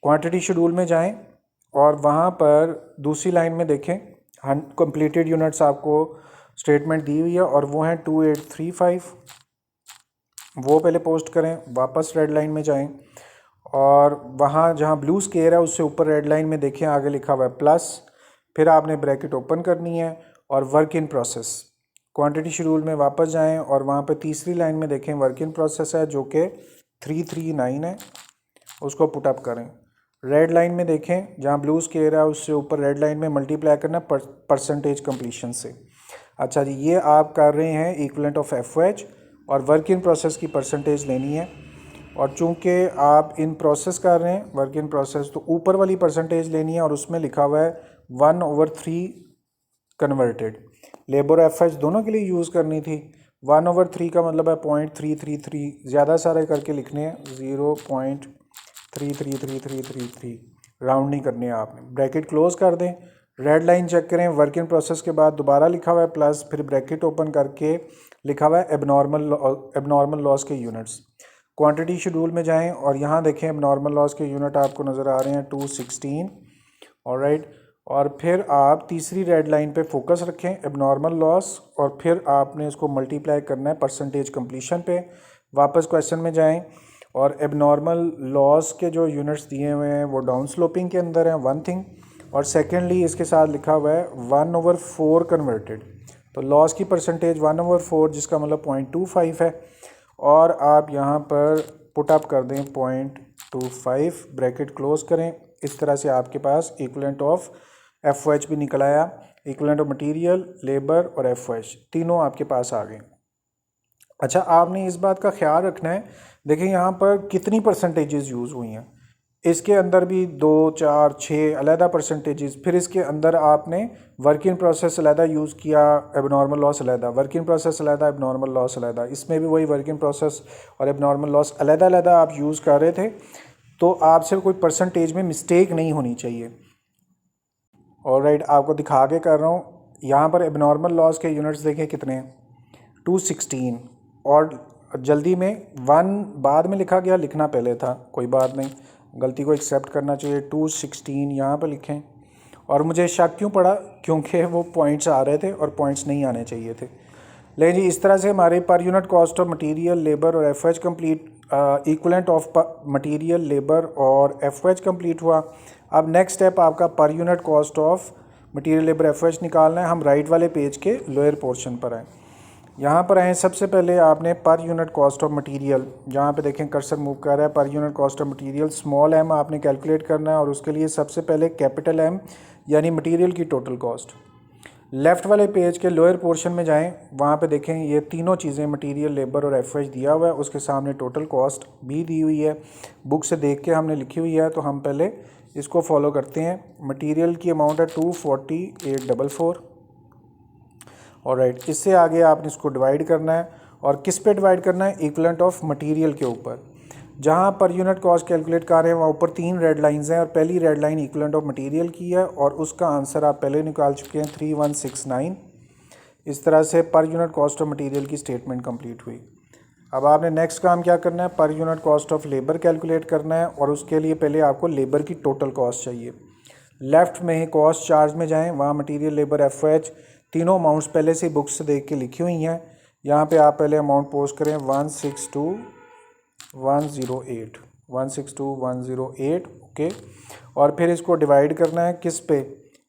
क्वांटिटी शेड्यूल में जाएं और वहाँ पर दूसरी लाइन में देखें कंप्लीटेड यूनिट्स आपको स्टेटमेंट दी हुई है और वो हैं 2835, वो पहले पोस्ट करें। वापस रेड लाइन में जाएं और वहाँ जहाँ ब्लू स्केयर है उससे ऊपर रेड लाइन में देखें आगे लिखा हुआ है प्लस, फिर आपने ब्रैकेट ओपन करनी है और work in process. Quantity schedule में वापस जाएं और वहाँ पे तीसरी लाइन में देखें वर्क इन प्रोसेस है जो कि 339 है, उसको पुट अप करें। रेड लाइन में देखें जहाँ ब्लू स्केयर है उससे ऊपर रेड लाइन में मल्टीप्लाई करना परसेंटेज कंप्लीशन से। अच्छा जी, ये आप कर रहे हैं इक्विवेलेंट ऑफ एफओएच और वर्क इन प्रोसेस की परसेंटेज लेनी है। और चूंकि आप इन प्रोसेस कर रहे हैं वर्क इन प्रोसेस, तो ऊपर वाली परसेंटेज लेनी है और उसमें लिखा हुआ है 1/3 कन्वर्टेड। लेबर एफ एच दोनों के लिए यूज़ करनी थी। 1/3 का मतलब है 0.333, ज़्यादा सारे करके लिखने हैं, 0.333333, राउंड नहीं करनी है आपने। ब्रैकेट क्लोज कर दें, रेड लाइन चेक करें, वर्क इन प्रोसेस के बाद दोबारा लिखा हुआ है प्लस, फिर ब्रैकेट ओपन करके लिखा हुआ है एबनॉर्मल लॉस के यूनिट्स। क्वांटिटी शेड्यूल में जाएं और यहाँ देखें एबनॉर्मल लॉस के यूनिट आपको नज़र आ रहे हैं 216, ऑलराइट। और फिर आप तीसरी रेड लाइन पे फोकस रखें एबनॉर्मल लॉस, और फिर आपने इसको मल्टीप्लाई करना है परसेंटेज कंप्लीशन पे। वापस क्वेश्चन में जाएं और एबनॉर्मल लॉस के जो यूनिट्स दिए हुए हैं वो डाउन स्लोपिंग के अंदर हैं, वन थिंग। और सेकेंडली इसके साथ लिखा हुआ है 1/4 कन्वर्टेड, तो लॉस की परसेंटेज 1/4 जिसका मतलब 0.25 है। और आप यहाँ पर पुट अप कर दें 0.25, ब्रैकेट क्लोज करें। इस तरह से आपके पास इक्विवेलेंट ऑफ FOH भी निकल आया। इक्विवेलेंट ऑफ मटेरियल, लेबर और FOH तीनों आपके पास आ गए। अच्छा, आपने इस बात का ख्याल रखना है, देखिए यहाँ पर कितनी परसेंटेजेस यूज़ हुई हैं। इसके अंदर भी 2, 4, 6 अलहदा परसेंटेजेस, फिर इसके अंदर आपने वर्क इन प्रोसेस अलहदा यूज़ किया, एबनॉर्मल लॉस अलहदा, वर्क इन प्रोसेस अलहदा, एबनॉर्मल लॉस अलहदा। इसमें भी वही वर्क इन प्रोसेस और एबनॉर्मल लॉस अलहदा अलहदा आप यूज़ कर रहे थे, तो आपसे कोई परसेंटेज में मिस्टेक नहीं होनी चाहिए। ऑलराइट, आपको दिखा के कर रहा हूँ। यहाँ पर एबनॉर्मल लॉस के यूनिट्स देखें कितने हैं, 216, और जल्दी में 1 बाद में लिखा गया, लिखना पहले था, कोई बात नहीं, गलती को एक्सेप्ट करना चाहिए। 216 यहाँ पर लिखें। और मुझे शक क्यों पड़ा, क्योंकि वो पॉइंट्स आ रहे थे और पॉइंट्स नहीं आने चाहिए थे। लेकिन जी इस तरह से हमारे पर unit cost of material, labour और FOH complete, equivalent of material, labour और FOH कंप्लीट हुआ। अब नेक्स्ट स्टेप आपका पर unit cost of material, labour, FOH निकालना है। हम राइट वाले पेज के लोअर पोर्शन पर आए, यहाँ पर आए। सबसे पहले आपने पर यूनिट कॉस्ट ऑफ मटेरियल, जहाँ पे देखें कर्सर मूव कर रहा है, पर unit cost of material small m आपने कैलकुलेट करना है, और उसके लिए सबसे पहले कैपिटल M यानी मटेरियल की टोटल कॉस्ट। लेफ़्ट वाले पेज के लोअर पोर्शन में जाएं, वहाँ पे देखें ये तीनों चीज़ें मटेरियल, लेबर और FOH दिया हुआ है, उसके सामने टोटल कॉस्ट भी दी हुई है, बुक से देख के हमने लिखी हुई है, तो हम पहले इसको फॉलो करते हैं। मटेरियल की अमाउंट है 24844, ऑलराइट। इससे आगे आपने इसको डिवाइड करना है, और किस पे डिवाइड करना है, इक्विवेलेंट ऑफ मटेरियल के ऊपर। जहाँ पर यूनिट कॉस्ट कैलकुलेट कर रहे हैं वहाँ ऊपर 3 रेड लाइंस हैं, और पहली red line equivalent of material की है, और उसका आंसर आप पहले निकाल चुके हैं 3169। इस तरह से पर यूनिट कॉस्ट ऑफ मटेरियल की स्टेटमेंट कंप्लीट हुई। अब आपने नेक्स्ट काम क्या करना है, पर unit cost of labour calculate करना है, और उसके लिए पहले आपको लेबर की टोटल कॉस्ट चाहिए। लेफ़्ट में ही कॉस्ट चार्ज में जाएँ, वहाँ मटीरियल, लेबर, FOH तीनों अमाउंट्स पहले से बुक्स से देख के लिखी हुई हैं। यहाँ पे आप पहले अमाउंट पोस्ट करें 162,108, ओके। और फिर इसको डिवाइड करना है किस पे,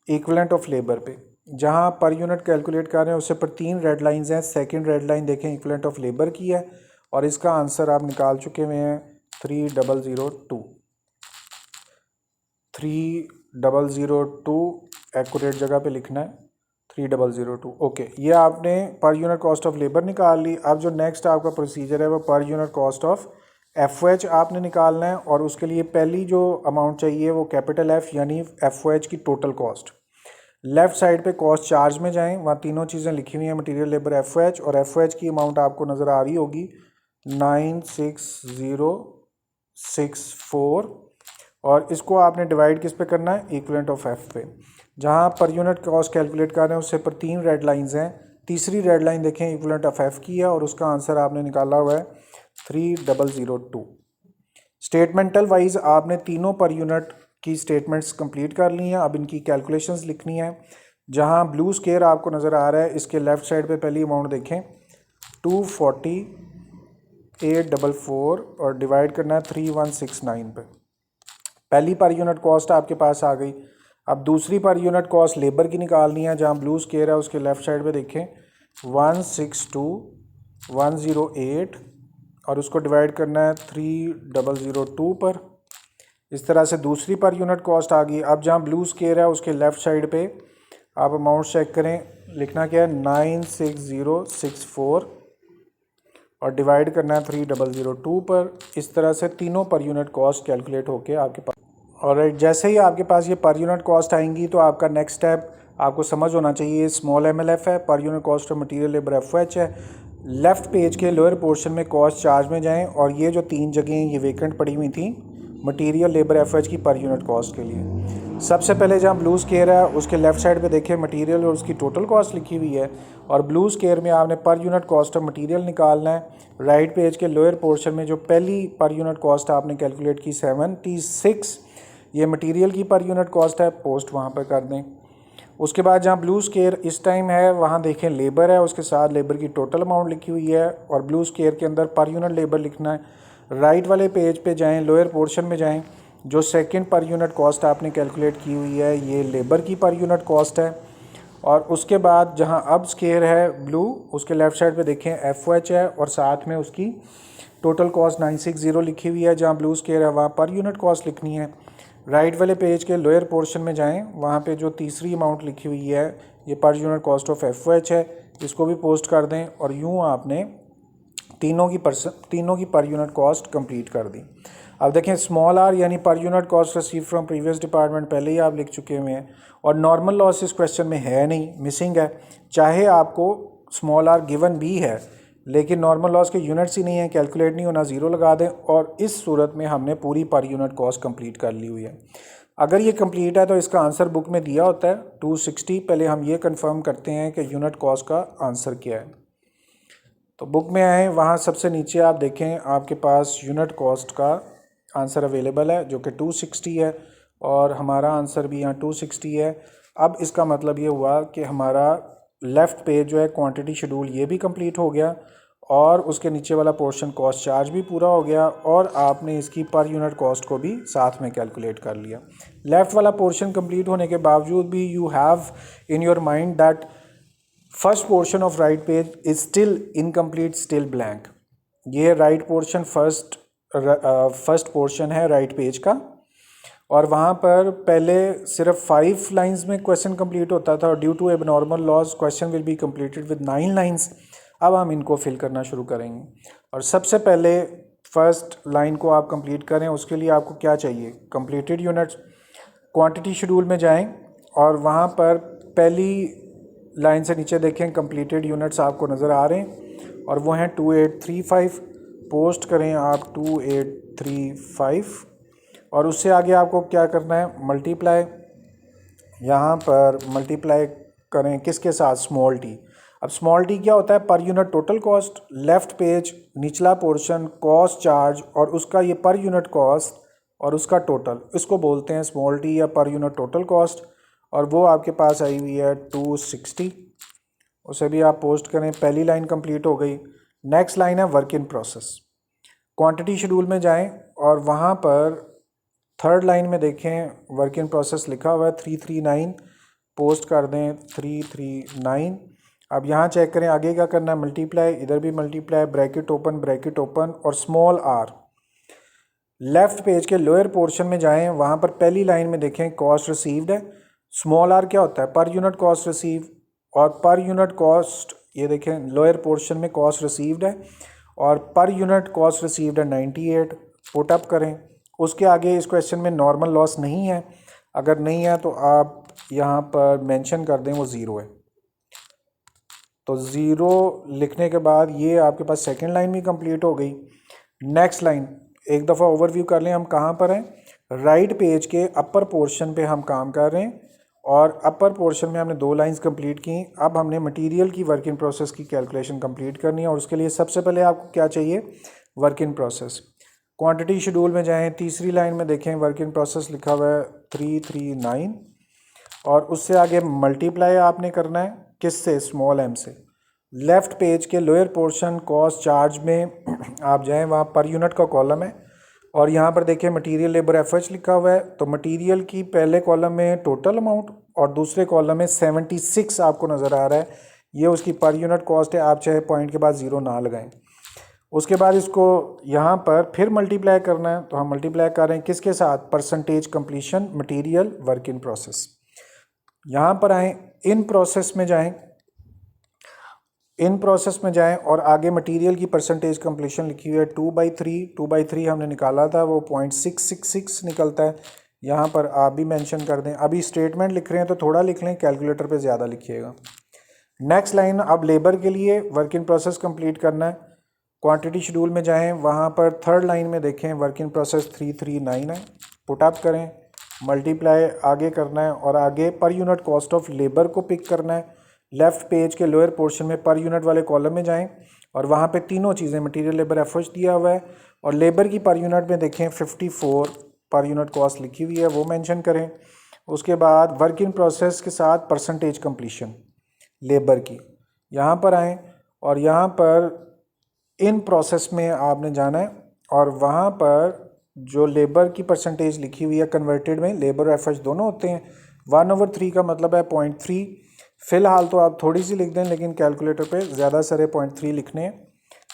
इक्विवेलेंट ऑफ लेबर पे। जहाँ पर यूनिट कैलकुलेट कर रहे हैं उससे पर 3 रेड लाइंस हैं। सेकंड रेड लाइन देखें इक्विवेलेंट ऑफ लेबर की है, और इसका आंसर आप निकाल चुके हुए हैं 3002 एक्यूरेट जगह पे लिखना है 3002, ओके। ये आपने पर यूनिट कॉस्ट ऑफ लेबर निकाल ली। अब जो नेक्स्ट आपका प्रोसीजर है वो पर यूनिट कॉस्ट ऑफ FOH आपने निकालना है, और उसके लिए पहली जो अमाउंट चाहिए वो कैपिटल F यानी FOH की टोटल कॉस्ट। लेफ़्ट साइड पे कॉस्ट चार्ज में जाएं, वहाँ तीनों चीज़ें लिखी हुई हैं, मटेरियल, लेबर, FOH, और FOH की अमाउंट आपको नज़र आ रही होगी 96064, और इसको आपने डिवाइड किस पे करना है, इक्विवेलेंट ऑफ F पे। जहाँ पर यूनिट कॉस्ट कैलकुलेट कर रहे हैं उससे पर 3 रेड लाइंस हैं। तीसरी रेड लाइन देखें इक्विवेलेंट ऑफ F की है, और उसका आंसर आपने निकाला हुआ है 3002। स्टेटमेंटल वाइज आपने तीनों पर यूनिट की स्टेटमेंट्स कंप्लीट कर ली हैं। अब इनकी कैलकुलेशंस लिखनी है। जहाँ ब्लू स्केयर आपको नज़र आ रहा है, इसके लेफ़्ट साइड पे पहली अमाउंट देखें 24844, और डिवाइड करना है 3169 पे। पहली पर यूनिट कॉस्ट आपके पास आ गई। अब दूसरी पर यूनिट कॉस्ट लेबर की निकालनी है। जहाँ ब्लू स्केयर है उसके लेफ़्ट साइड पे देखें 162108, और उसको डिवाइड करना है 3002 पर। इस तरह से दूसरी पर यूनिट कॉस्ट आ गई। अब जहाँ ब्लू स्केयर है उसके लेफ़्ट साइड पे आप अमाउंट चेक करें, लिखना क्या है 96064, और डिवाइड करना है 3002 पर। इस तरह से तीनों पर यूनिट कॉस्ट कैलकुलेट होके आपके पास। और जैसे ही आपके पास ये पर यूनिट कॉस्ट आएंगी तो आपका नेक्स्ट स्टेप आपको समझ होना चाहिए। स्मॉल MLF है, पर unit cost of material labour FOH है। लेफ़्ट पेज के लोअर पोर्शन में कॉस्ट चार्ज में जाएं और ये जो 3 जगह ये वेकेंट पड़ी हुई थी मटेरियल लेबर FOH की पर यूनिट कॉस्ट के लिए, सबसे पहले जहाँ ब्लू स्केयर है उसके लेफ़्ट साइड पे देखें मटेरियल और उसकी टोटल कॉस्ट लिखी हुई है, और ब्लू स्केयर में आपने पर यूनिट कॉस्ट ऑफ मटेरियल निकालना है। राइट पेज के लोअर पोर्शन में जो पहली पर यूनिट कॉस्ट आपने कैलकुलेट की 76, ये मटेरियल की पर यूनिट कॉस्ट है, पोस्ट वहाँ पर कर दें। उसके बाद जहाँ ब्लू स्केयर इस टाइम है वहाँ देखें लेबर है, उसके साथ लेबर की टोटल अमाउंट लिखी हुई है और ब्लू स्केयर के अंदर पर यूनिट लेबर लिखना है। राइट वाले पेज पे जाएं, लोअर पोर्शन में जाएं, जो सेकंड पर यूनिट कॉस्ट आपने कैलकुलेट की हुई है ये लेबर की पर यूनिट कॉस्ट है। और उसके बाद जहाँ अब स्केयर है ब्लू उसके लेफ़्ट साइड पे देखें FOH है और साथ में उसकी टोटल कॉस्ट 960 लिखी हुई है। जहाँ ब्लू स्केयर है वहाँ पर यूनिट कॉस्ट लिखनी है। राइट वाले पेज के लोअर पोर्शन में जाएं, वहाँ पे जो तीसरी अमाउंट लिखी हुई है ये पर यूनिट कॉस्ट ऑफ FOH है, इसको भी पोस्ट कर दें और यूँ आपने तीनों की पर यूनिट कॉस्ट कंप्लीट कर दी। अब देखें स्मॉल r यानी पर unit cost receive from previous department पहले ही आप लिख चुके हुए हैं, और नॉर्मल लॉस इस क्वेश्चन में है नहीं, मिसिंग है। चाहे आपको स्मॉल r गिवन भी है लेकिन नॉर्मल लॉस के यूनिट्स ही नहीं है, कैलकुलेट नहीं होना, ज़ीरो लगा दें और इस सूरत में हमने पूरी पर यूनिट कॉस्ट कंप्लीट कर ली हुई है। अगर ये कंप्लीट है तो इसका आंसर बुक में दिया होता है 260। पहले हम ये कंफर्म करते हैं कि यूनिट कॉस्ट का आंसर क्या है। तो बुक में आए, वहाँ सबसे नीचे आप देखें आपके पास यूनिट कॉस्ट का आंसर अवेलेबल है जो कि 260 है और हमारा आंसर भी यहाँ 260 है। अब इसका मतलब ये हुआ कि हमारा लेफ़्ट पेज जो है क्वांटिटी शेड्यूल ये भी कंप्लीट हो गया और उसके नीचे वाला पोर्शन कॉस्ट चार्ज भी पूरा हो गया और आपने इसकी पर यूनिट कॉस्ट को भी साथ में कैलकुलेट कर लिया। लेफ़्ट वाला पोर्शन कंप्लीट होने के बावजूद भी you have in your mind that first portion of right page is still incomplete, still blank. ये राइट पोर्शन फर्स्ट पोर्शन है राइट पेज का और वहाँ पर पहले सिर्फ 5 लाइंस में क्वेश्चन कंप्लीट होता था और due to abnormal loss question will be completed with 9 lines. अब हम इनको फिल करना शुरू करेंगे और सबसे पहले फर्स्ट लाइन को आप कंप्लीट करें। उसके लिए आपको क्या चाहिए, कंप्लीटेड यूनिट्स। क्वांटिटी शेड्यूल में जाएं और वहाँ पर पहली लाइन से नीचे देखें कंप्लीटेड यूनिट्स आपको नज़र आ रहे हैं और वो हैं 2835। पोस्ट करें आप 2835 और उससे आगे आपको क्या करना है, मल्टीप्लाई। यहाँ पर मल्टीप्लाई करें किसके साथ, स्मॉल टी। अब स्मॉल टी क्या होता है, per unit total cost. Left page निचला पोर्शन कॉस्ट चार्ज और उसका ये पर यूनिट कॉस्ट और उसका टोटल, इसको बोलते हैं स्मॉल टी या पर यूनिट टोटल कॉस्ट, और वो आपके पास आई हुई है 260। उसे भी आप पोस्ट करें। पहली लाइन कंप्लीट हो गई। नेक्स्ट लाइन है work in process. Quantity schedule में जाएं और वहाँ पर थर्ड लाइन में देखें वर्क इन प्रोसेस लिखा हुआ है 339। पोस्ट कर दें 339। अब यहाँ चेक करें आगे क्या करना है, मल्टीप्लाई, इधर भी मल्टीप्लाई, ब्रैकेट ओपन और स्मॉल आर। लेफ़्ट पेज के लोअर पोर्शन में जाएं, वहाँ पर पहली लाइन में देखें कॉस्ट रिसीव्ड है। स्मॉल आर क्या होता है, पर यूनिट कॉस्ट रिसीव, और पर यूनिट कॉस्ट ये देखें लोअर पोर्शन में कॉस्ट रिसीव्ड है और पर यूनिट कॉस्ट रिसीव्ड है 98। पुट अप करें। उसके आगे इस क्वेश्चन में नॉर्मल लॉस नहीं है, अगर नहीं है तो आप यहाँ पर मेंशन कर दें वो ज़ीरो है। तो ज़ीरो लिखने के बाद ये आपके पास सेकंड लाइन भी कंप्लीट हो गई। नेक्स्ट लाइन एक दफ़ा ओवरव्यू कर लें, हम कहाँ पर हैं, राइट पेज के अपर पोर्शन पे हम काम कर रहे हैं और अपर पोर्शन में हमने 2 लाइंस कंप्लीट की। अब हमने मटेरियल की वर्क इन प्रोसेस की कैलकुलेशन कंप्लीट करनी है और उसके लिए सबसे पहले आपको क्या चाहिए, work in process. Quantity schedule में जाएं, तीसरी लाइन में देखें वर्क इन प्रोसेस लिखा हुआ है 339 और उससे आगे मल्टीप्लाई आपने करना है किससे, स्मॉल m से। लेफ़्ट पेज के लोअर पोर्शन कॉस्ट चार्ज में आप जाएं, वहाँ पर यूनिट का कॉलम है और यहाँ पर देखिए मटेरियल लेबर FOH लिखा हुआ है। तो मटेरियल की पहले कॉलम में टोटल अमाउंट और दूसरे कॉलम में 76 आपको नज़र आ रहा है, ये उसकी पर यूनिट कॉस्ट है। आप चाहे पॉइंट के बाद ज़ीरो ना लगाएं। उसके बाद इसको यहाँ पर फिर मल्टीप्लाई करना है, तो हम मल्टीप्लाई कर रहे हैं किसके साथ, percentage completion material work in process. यहाँ पर आएँ, इन प्रोसेस में जाएं, इन प्रोसेस में जाएं और आगे मटेरियल की परसेंटेज कंप्लीशन लिखी हुई है 2/3 हमने निकाला था, वो 0.666 निकलता है। यहाँ पर आप भी मेंशन कर दें। अभी स्टेटमेंट लिख रहे हैं तो थोड़ा लिख लें, कैलकुलेटर पे ज़्यादा लिखिएगा। नेक्स्ट लाइन, अब लेबर के लिए वर्क इन प्रोसेस कंप्लीट करना है। क्वांटिटी शेड्यूल में जाएं, वहाँ पर थर्ड लाइन में देखें वर्क इन प्रोसेस 339 है, पुट अप करें, मल्टीप्लाई आगे करना है और आगे पर यूनिट कॉस्ट ऑफ लेबर को पिक करना है। लेफ़्ट पेज के लोअर पोर्शन में पर यूनिट वाले कॉलम में जाएं और वहाँ पे तीनों चीज़ें मटेरियल लेबर एफर्ट्स दिया हुआ है और लेबर की पर यूनिट में देखें 54 पर यूनिट कॉस्ट लिखी हुई है, वो मेंशन करें। उसके बाद वर्क इन प्रोसेस के साथ परसेंटेज कंप्लीशन लेबर की, यहाँ पर आएँ और यहाँ पर इन प्रोसेस में आपने जाना है और वहाँ पर जो लेबर की परसेंटेज लिखी हुई है कन्वर्टेड में लेबर और एफर्ट्स दोनों होते हैं। 1/3 का मतलब है 0.3। फ़िलहाल तो आप थोड़ी सी लिख दें, लेकिन कैलकुलेटर पे ज़्यादा सारे 0.3 लिखने हैं।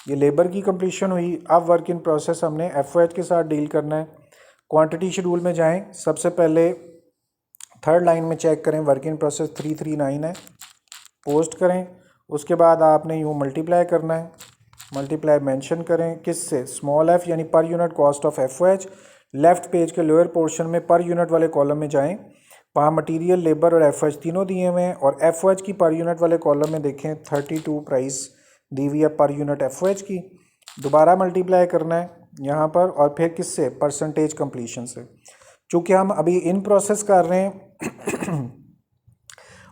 ये लेबर की कंप्लीशन हुई। अब वर्क इन प्रोसेस हमने एफओएच के साथ डील करना है। क्वांटिटी शेड्यूल में जाएं, सबसे पहले थर्ड लाइन में चेक करें वर्क इन प्रोसेस 339 है, पोस्ट करें। उसके बाद आपने यूँ मल्टीप्लाई करना है, मल्टीप्लाई मेंशन करें किससे, स्मॉल एफ यानी पर unit cost of FOH. Left page के लोअर पोर्शन में पर यूनिट वाले कॉलम में जाएं, वहाँ मटेरियल लेबर और एफओएच तीनों दिए हुए हैं और एफओएच की पर यूनिट वाले कॉलम में देखें 32 प्राइस दी हुई है पर यूनिट एफओएच की। दोबारा मल्टीप्लाई करना है यहाँ पर और फिर किससे, परसेंटेज कंप्लीशन से। चूँकि हम अभी इन प्रोसेस कर रहे हैं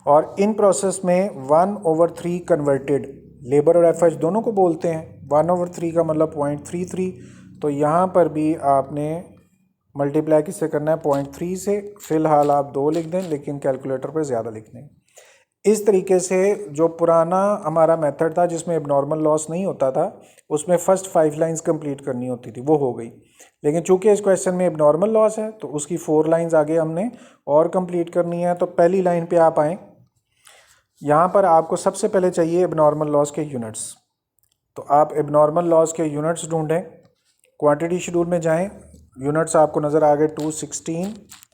और इन प्रोसेस में 1/3 कन्वर्टेड लेबर और एफओएच दोनों को बोलते हैं। 1/3 का मतलब 0.33, तो यहाँ पर भी आपने मल्टीप्लाई किससे करना है, 0.3 से। फ़िलहाल आप 2 लिख दें, लेकिन कैलकुलेटर पर ज़्यादा लिख दें। इस तरीके से जो पुराना हमारा मेथड था जिसमें एबनॉर्मल लॉस नहीं होता था, उसमें फ़र्स्ट 5 लाइंस कंप्लीट करनी होती थी, वो हो गई। लेकिन चूंकि इस क्वेश्चन में एबनॉर्मल लॉस है तो उसकी 4 लाइंस आगे हमने और कंप्लीट करनी है। तो पहली लाइन पे आप आएँ, यहाँ पर आपको सबसे पहले चाहिए एबनॉर्मल लॉस के यूनिट्स। तो आप एबनॉर्मल लॉस के यूनिट्स ढूंढें। क्वांटिटी शेड्यूल में जाएं, यूनिट्स आपको नज़र आ गए 216,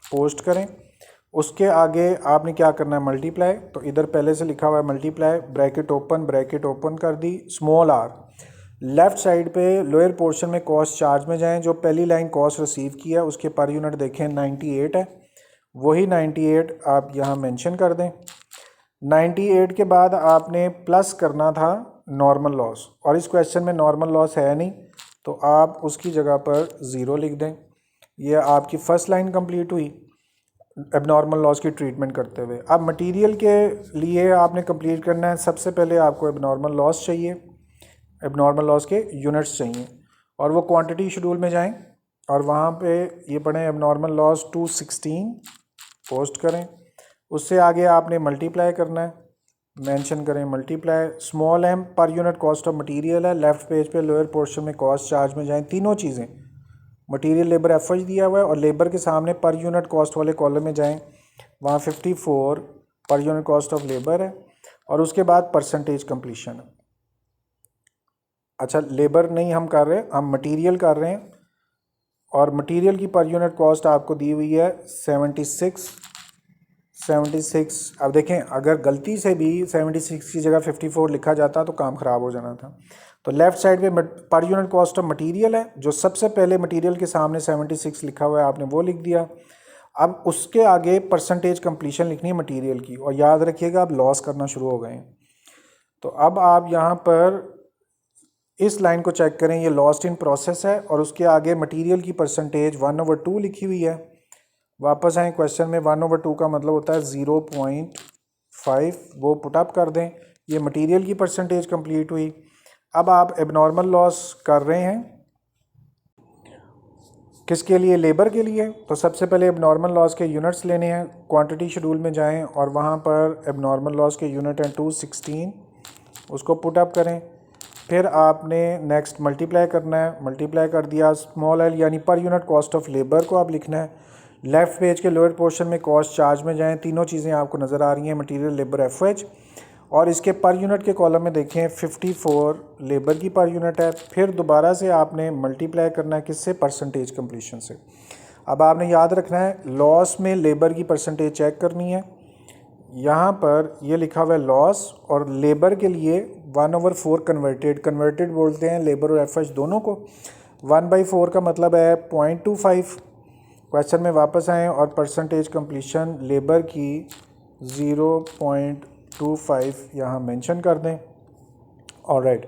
पोस्ट करें। उसके आगे आपने क्या करना है, मल्टीप्लाई। तो इधर पहले से लिखा हुआ है मल्टीप्लाई, ब्रैकेट ओपन कर दी, स्मॉल आर। लेफ़्ट साइड पे लोअर पोर्शन में कॉस्ट चार्ज में जाएं, जो पहली लाइन कॉस्ट रिसीव की है उसके पर यूनिट देखें 98 है, वही 98 आप यहाँ मेंशन कर दें। 98 के बाद आपने प्लस करना था नॉर्मल लॉस, और इस क्वेश्चन में नॉर्मल लॉस है नहीं, तो आप उसकी जगह पर 0 लिख दें। ये आपकी फ़र्स्ट लाइन कंप्लीट हुई एबनॉर्मल लॉस की ट्रीटमेंट करते हुए। अब मटेरियल के लिए आपने कंप्लीट करना है। सबसे पहले आपको एबनॉर्मल लॉस चाहिए, एबनॉर्मल लॉस के यूनिट्स चाहिए, और वो क्वांटिटी शेड्यूल में जाएं और वहाँ पे ये पढ़ें एबनॉर्मल लॉस 216, पोस्ट करें। उससे आगे आपने मल्टीप्लाई करना है, मेंशन करें multiply, small M per unit cost of material है। लेफ़्ट पेज पे लोअर पोर्शन में कॉस्ट चार्ज में जाएं, तीनों चीज़ें मटेरियल लेबर एफर्ट्स दिया हुआ है और लेबर के सामने पर यूनिट कॉस्ट वाले कॉलम में जाएं, वहाँ 54 पर यूनिट कॉस्ट ऑफ लेबर है और उसके बाद परसेंटेज कंप्लीशन है। अच्छा, लेबर नहीं हम कर रहे, हम मटेरियल कर रहे हैं और मटेरियल की पर यूनिट कॉस्ट आपको दी हुई है 76। अब देखें, अगर गलती से भी 76 की जगह 54 लिखा जाता तो काम ख़राब हो जाना था। तो लेफ़्ट साइड पे पर यूनिट कॉस्ट ऑफ मटेरियल है, जो सबसे पहले मटेरियल के सामने 76 लिखा हुआ है आपने वो लिख दिया। अब उसके आगे परसेंटेज कंप्लीशन लिखनी है मटेरियल की, और याद रखिएगा आप लॉस करना शुरू हो गए हैं। तो अब आप यहाँ पर इस लाइन को चेक करें, ये लॉस्ट इन प्रोसेस है और उसके आगे मटेरियल की परसेंटेज 1/2 लिखी हुई है। वापस आएँ क्वेश्चन में, 1/2 का मतलब होता है 0.5, वो पुटअप कर दें। ये मटेरियल की परसेंटेज कंप्लीट हुई। अब आप एबनॉर्मल लॉस कर रहे हैं किसके लिए, लेबर के लिए। तो सबसे पहले एबनॉर्मल लॉस के यूनिट्स लेने हैं। क्वांटिटी शेड्यूल में जाएं और वहाँ पर एबनॉर्मल लॉस के यूनिट हैं 216, उसको पुटअप करें। फिर आपने नेक्स्ट मल्टीप्लाई करना है, मल्टीप्लाई कर दिया। स्मॉल एल यानी पर यूनिट कॉस्ट ऑफ लेबर को आप लिखना है। लेफ़्ट पेज के लोअर पोर्शन में कॉस्ट चार्ज में जाएं, तीनों चीज़ें आपको नज़र आ रही हैं, मटेरियल लेबर एफओएच, और इसके पर यूनिट के कॉलम में देखें 54 लेबर की पर यूनिट है। फिर दोबारा से आपने मल्टीप्लाई करना है किससे, परसेंटेज कंप्लीशन से। अब आपने याद रखना है लॉस में लेबर की परसेंटेज चेक करनी है। यहाँ पर ये लिखा हुआ है लॉस, और लेबर के लिए 1/4 कन्वर्टेड बोलते हैं लेबर और एफएच दोनों को। 1/4 का मतलब है 0.25। क्वेश्चन में वापस आएँ और परसेंटेज कंप्लीशन लेबर की 0.25 यहाँ मेंशन कर दें। ऑलराइट,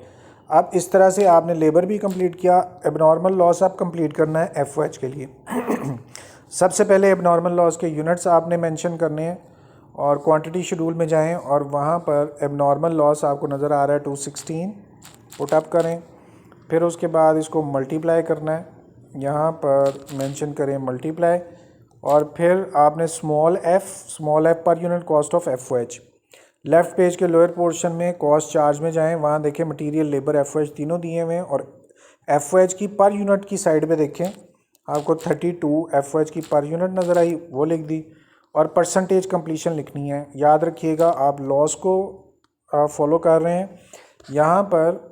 अब इस तरह से आपने लेबर भी कंप्लीट किया। एबनॉर्मल लॉस आप कंप्लीट करना है एफओएच के लिए। सबसे पहले एबनॉर्मल लॉस के यूनिट्स आपने मेंशन करने हैं और क्वांटिटी शेड्यूल में जाएं और वहाँ पर एबनॉर्मल लॉस आपको नज़र आ रहा है 216, पुट अप करें। फिर उसके बाद इसको मल्टीप्लाई करना है, यहाँ पर मेंशन करें मल्टीप्लाई, और फिर आपने स्मॉल एफ पर unit cost of FOH. Left page के लोअर पोर्शन में कॉस्ट चार्ज में जाएं, वहाँ देखें मटेरियल लेबर एफओएच तीनों दिए हुए हैं और एफओएच की पर यूनिट की साइड पे देखें आपको 32 एफओएच की पर यूनिट नज़र आई, वो लिख दी और परसेंटेज कंप्लीशन लिखनी है। याद रखिएगा आप लॉस को फॉलो कर रहे हैं। यहाँ पर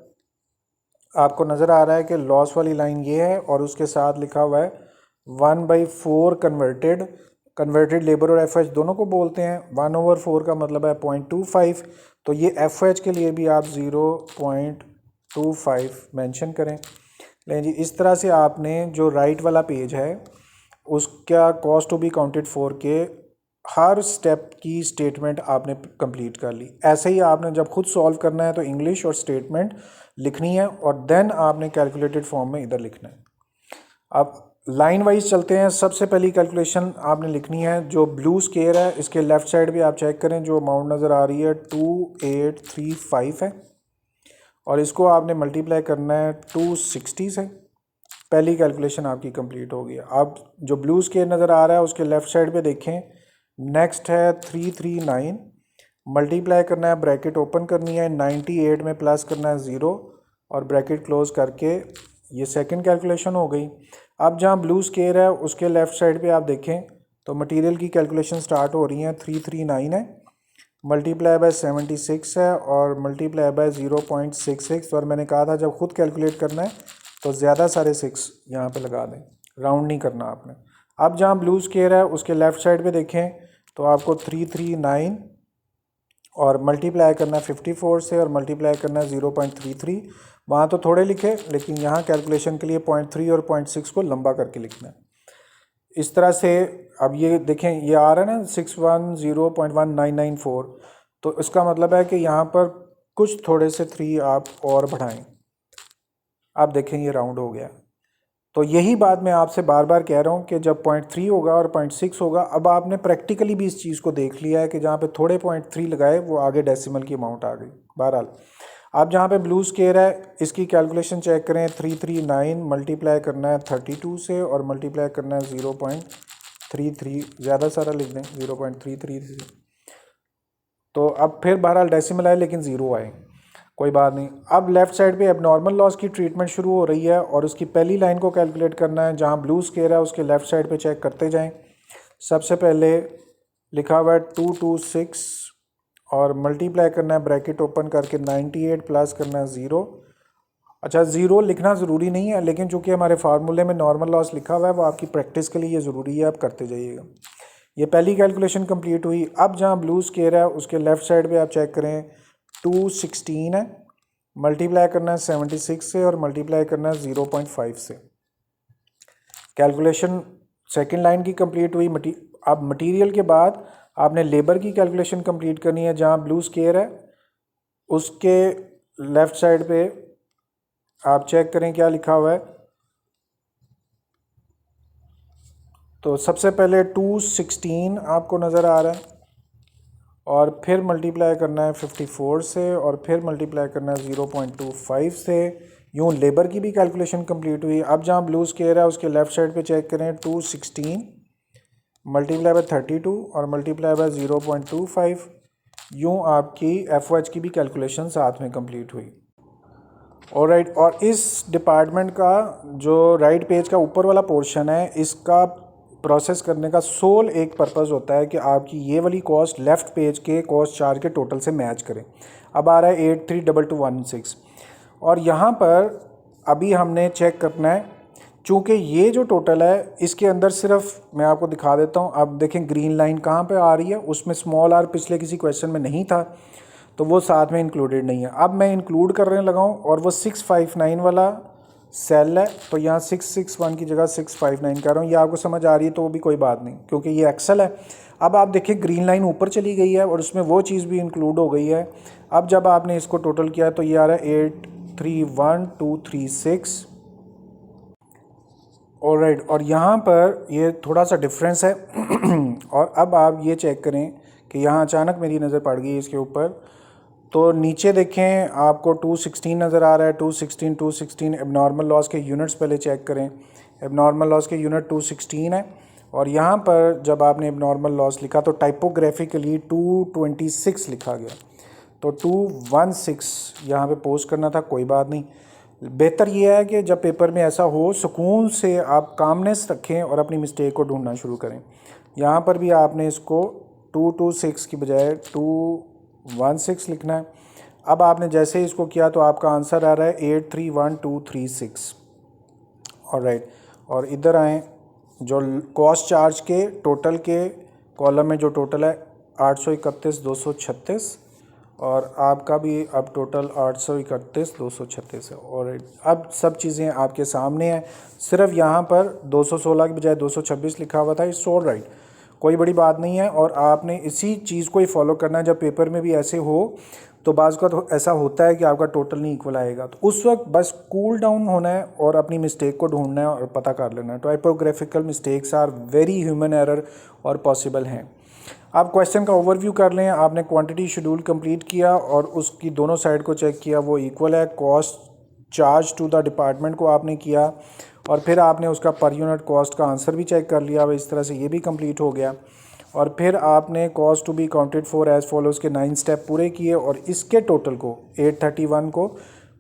आपको नज़र आ रहा है कि लॉस वाली लाइन ये है और उसके साथ लिखा हुआ है 1/4 कन्वर्टेड लेबर और एफओएच दोनों को बोलते हैं। 1/4 का मतलब है 0.25, तो ये एफओएच के लिए भी आप 0.25 मेंशन करें। लेकिन जी इस तरह से आपने जो राइट वाला पेज है उसका cost to be counted for के हर स्टेप की स्टेटमेंट आपने कंप्लीट कर ली। ऐसे ही आपने जब खुद सॉल्व करना है तो इंग्लिश और स्टेटमेंट लिखनी है और देन आपने कैलकुलेटेड फॉर्म में इधर लिखना है। अब लाइन वाइज चलते हैं। सबसे पहली कैलकुलेशन आपने लिखनी है जो ब्लू स्केयर है, इसके लेफ़्ट साइड भी आप चेक करें, जो अमाउंट नज़र आ रही है 2835 है और इसको आपने मल्टीप्लाई करना है 260 से। पहली कैलकुलेशन आपकी कंप्लीट हो गई। अब जो ब्लू स्केयर नज़र आ रहा है उसके लेफ़्ट साइड पे देखें, नेक्स्ट है 339, मल्टीप्लाई करना है, ब्रैकेट ओपन करनी है, 98 में प्लस करना है 0 और ब्रैकेट क्लोज करके ये सेकंड कैलकुलेशन हो गई। अब जहाँ ब्लू स्केयर है उसके लेफ़्ट साइड पे आप देखें तो मटेरियल की कैलकुलेशन स्टार्ट हो रही है। 339 है, मल्टीप्लाई बाय 76 है और मल्टीप्लाई बाय 0.66, और मैंने कहा था जब खुद कैलकुलेट करना है तो ज़्यादा सारे 6 यहाँ पे लगा दें, राउंड नहीं करना आपने। अब जहाँ ब्लू स्केयर है उसके लेफ़्ट साइड पे देखें तो आपको 339 और मल्टीप्लाई करना है 54 से और मल्टीप्लाई करना है 0.33। वहाँ तो थोड़े लिखे लेकिन यहाँ कैलकुलेशन के लिए 0.3 और 0.6 को लंबा करके लिखना है इस तरह से। अब ये देखें ये आ रहा है ना 610.1994, तो इसका मतलब है कि यहाँ पर कुछ थोड़े से 3 आप और बढ़ाएं। आप देखें ये राउंड हो गया। तो यही बात मैं आपसे बार बार कह रहा हूँ कि जब 0.3 होगा और 0.6 होगा, अब आपने प्रैक्टिकली भी इस चीज़ को देख लिया है कि जहाँ पे थोड़े 0.3 लगाए वो आगे डेसिमल की अमाउंट आ गई। बहरहाल आप जहाँ पे ब्लू स्केयर है इसकी कैलकुलेशन चेक करें, 339 मल्टीप्लाई करना है 32 से और मल्टीप्लाई करना है 0.33, ज़्यादा सारा लिख दें 0.33 से। तो अब फिर बहरहाल डेसिमल आए लेकिन ज़ीरो आए, कोई बात नहीं। अब लेफ़्ट साइड पे एबनॉर्मल लॉस की ट्रीटमेंट शुरू हो रही है और उसकी पहली लाइन को कैलकुलेट करना है। जहाँ ब्लू स्केयर है उसके लेफ़्ट साइड पे चेक करते जाएं। सबसे पहले लिखा हुआ है 226 और मल्टीप्लाई करना है, ब्रैकेट ओपन करके 98 प्लस करना है 0। अच्छा 0 लिखना ज़रूरी नहीं है लेकिन चूँकि हमारे फार्मूले में नॉर्मल लॉस लिखा हुआ है वो आपकी प्रैक्टिस के लिए ये ज़रूरी है, आप करते जाइएगा। ये पहली कैलकुलेशन कंप्लीट हुई। अब जहाँ ब्लू स्केयर है उसके लेफ़्ट साइड पे आप चेक करें 216 है, मल्टीप्लाई करना है 76 से और मल्टीप्लाई करना है 0.5 से। कैलकुलेशन सेकंड लाइन की कंप्लीट हुई। अब मटेरियल के बाद आपने लेबर की कैलकुलेशन कंप्लीट करनी है। जहाँ ब्लू स्केयर है उसके लेफ़्ट साइड पे आप चेक करें क्या लिखा हुआ है। तो सबसे पहले 216 आपको नज़र आ रहा है और फिर मल्टीप्लाई करना है 54 से और फिर मल्टीप्लाई करना है 0.25 से। यूँ लेबर की भी कैलकुलेशन कंप्लीट हुई। अब जहाँ ब्लू स्केयर है उसके लेफ़्ट साइड पे चेक करें 216 मल्टीप्लाई बाय 32 और मल्टीप्लाई बाय 0.25। यूँ आपकी एफओएच की भी कैलकुलेशन साथ में कंप्लीट हुई। ऑलराइट, और इस डिपार्टमेंट का जो राइट पेज का ऊपर वाला पोर्शन है इसका प्रोसेस करने का सोल एक पर्पज़ होता है कि आपकी ये वाली कॉस्ट लेफ़्ट पेज के कॉस्ट चार्ज के टोटल से मैच करें। अब आ रहा है 832216 और यहाँ पर अभी हमने चेक करना है, चूँकि ये जो टोटल है इसके अंदर सिर्फ मैं आपको दिखा देता हूँ। अब देखें ग्रीन लाइन कहाँ पे आ रही है, उसमें स्मॉल आर पिछले किसी क्वेश्चन में नहीं था, तो वो साथ में इंक्लूडेड नहीं है। अब मैं इंक्लूड करने लगा हूँ और वो 659 वाला सेल है, तो यहाँ 661 की जगह 659 कर रहा हूँ। ये आपको समझ आ रही है तो वो भी कोई बात नहीं, क्योंकि ये एक्सेल है। अब आप देखिए ग्रीन लाइन ऊपर चली गई है और उसमें वो चीज़ भी इंक्लूड हो गई है। अब जब आपने इसको टोटल किया तो ये आ रहा है 831236। ऑलराइट, और यहाँ पर ये थोड़ा सा डिफरेंस है। और अब आप ये चेक करें कि यहाँ अचानक मेरी नज़र पड़ गई इसके ऊपर, तो नीचे देखें आपको 216 नज़र आ रहा है। 216 एबनॉर्मल लॉस के यूनिट्स पहले चेक करें। एबनॉर्मल लॉस के यूनिट 216 है, और यहाँ पर जब आपने एबनॉर्मल लॉस लिखा तो टाइपोग्राफिकली 226 लिखा गया, तो 216 यहाँ पे पोस्ट करना था। कोई बात नहीं, बेहतर ये है कि जब पेपर में ऐसा हो सुकून से आप कामनेस रखें और अपनी मिस्टेक को ढूंढना शुरू करें। यहाँ पर भी आपने इसको 226 की बजाय 216 लिखना है। अब आपने जैसे ही इसको किया तो आपका आंसर आ रहा है 831236। ऑलराइट, और इधर आएँ, जो कॉस्ट चार्ज के टोटल के कॉलम में जो टोटल है 831,236, और आपका भी अब टोटल 831,236 है। और अब सब चीज़ें आपके सामने हैं। सिर्फ यहाँ पर 216 की बजाय 226 लिखा हुआ था। इट्स ऑल राइट, कोई बड़ी बात नहीं है, और आपने इसी चीज़ को ही फॉलो करना है। जब पेपर में भी ऐसे हो तो बाज़ का तो ऐसा होता है कि आपका टोटल नहीं इक्वल आएगा, तो उस वक्त बस कूल डाउन होना है और अपनी मिस्टेक को ढूंढना है और पता कर लेना है। Typographical mistakes are very human error और पॉसिबल हैं। आप क्वेश्चन का ओवरव्यू कर लें। आपने क्वांटिटी शेड्यूल कंप्लीट किया और उसकी दोनों साइड को चेक किया, वो इक्वल है। Cost charge to the department को आपने किया, और फिर आपने उसका पर यूनिट कॉस्ट का आंसर भी चेक कर लिया। इस तरह से ये भी कंप्लीट हो गया। और फिर आपने cost to be counted for as follows के 9 स्टेप पूरे किए, और इसके टोटल को 831 को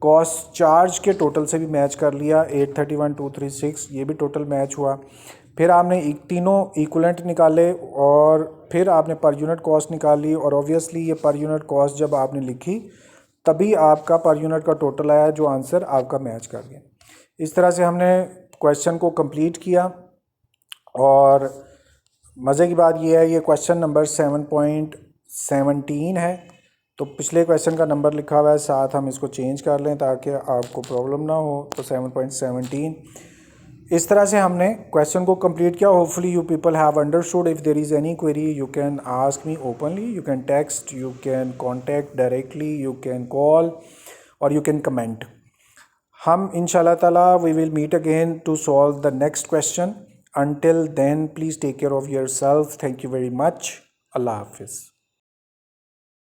कॉस्ट चार्ज के टोटल से भी मैच कर लिया। 831,236 ये भी टोटल मैच हुआ। फिर आपने तीनों इक्वलेंट निकाले, और फिर आपने पर यूनिट कॉस्ट निकाली, और ऑब्वियसली ये पर यूनिट कॉस्ट जब आपने लिखी तभी आपका पर यूनिट का टोटल आया, जो आंसर आपका मैच कर गया। इस तरह से हमने क्वेश्चन को कंप्लीट किया। और मज़े की बात यह है, ये क्वेश्चन नंबर 7.17 है, तो पिछले क्वेश्चन का नंबर लिखा हुआ है साथ, हम इसको चेंज कर लें ताकि आपको प्रॉब्लम ना हो। तो 7.17 इस तरह से हमने क्वेश्चन को कंप्लीट किया। Hopefully you people have understood. If there is any query you can ask me openly, you can text, you can contact directly, you can call, और यू कैन कमेंट। हम इंशाल्लाह ताला we will meet again to solve the next question. Until then, please take care of yourself. Thank you very much. Allah Hafiz.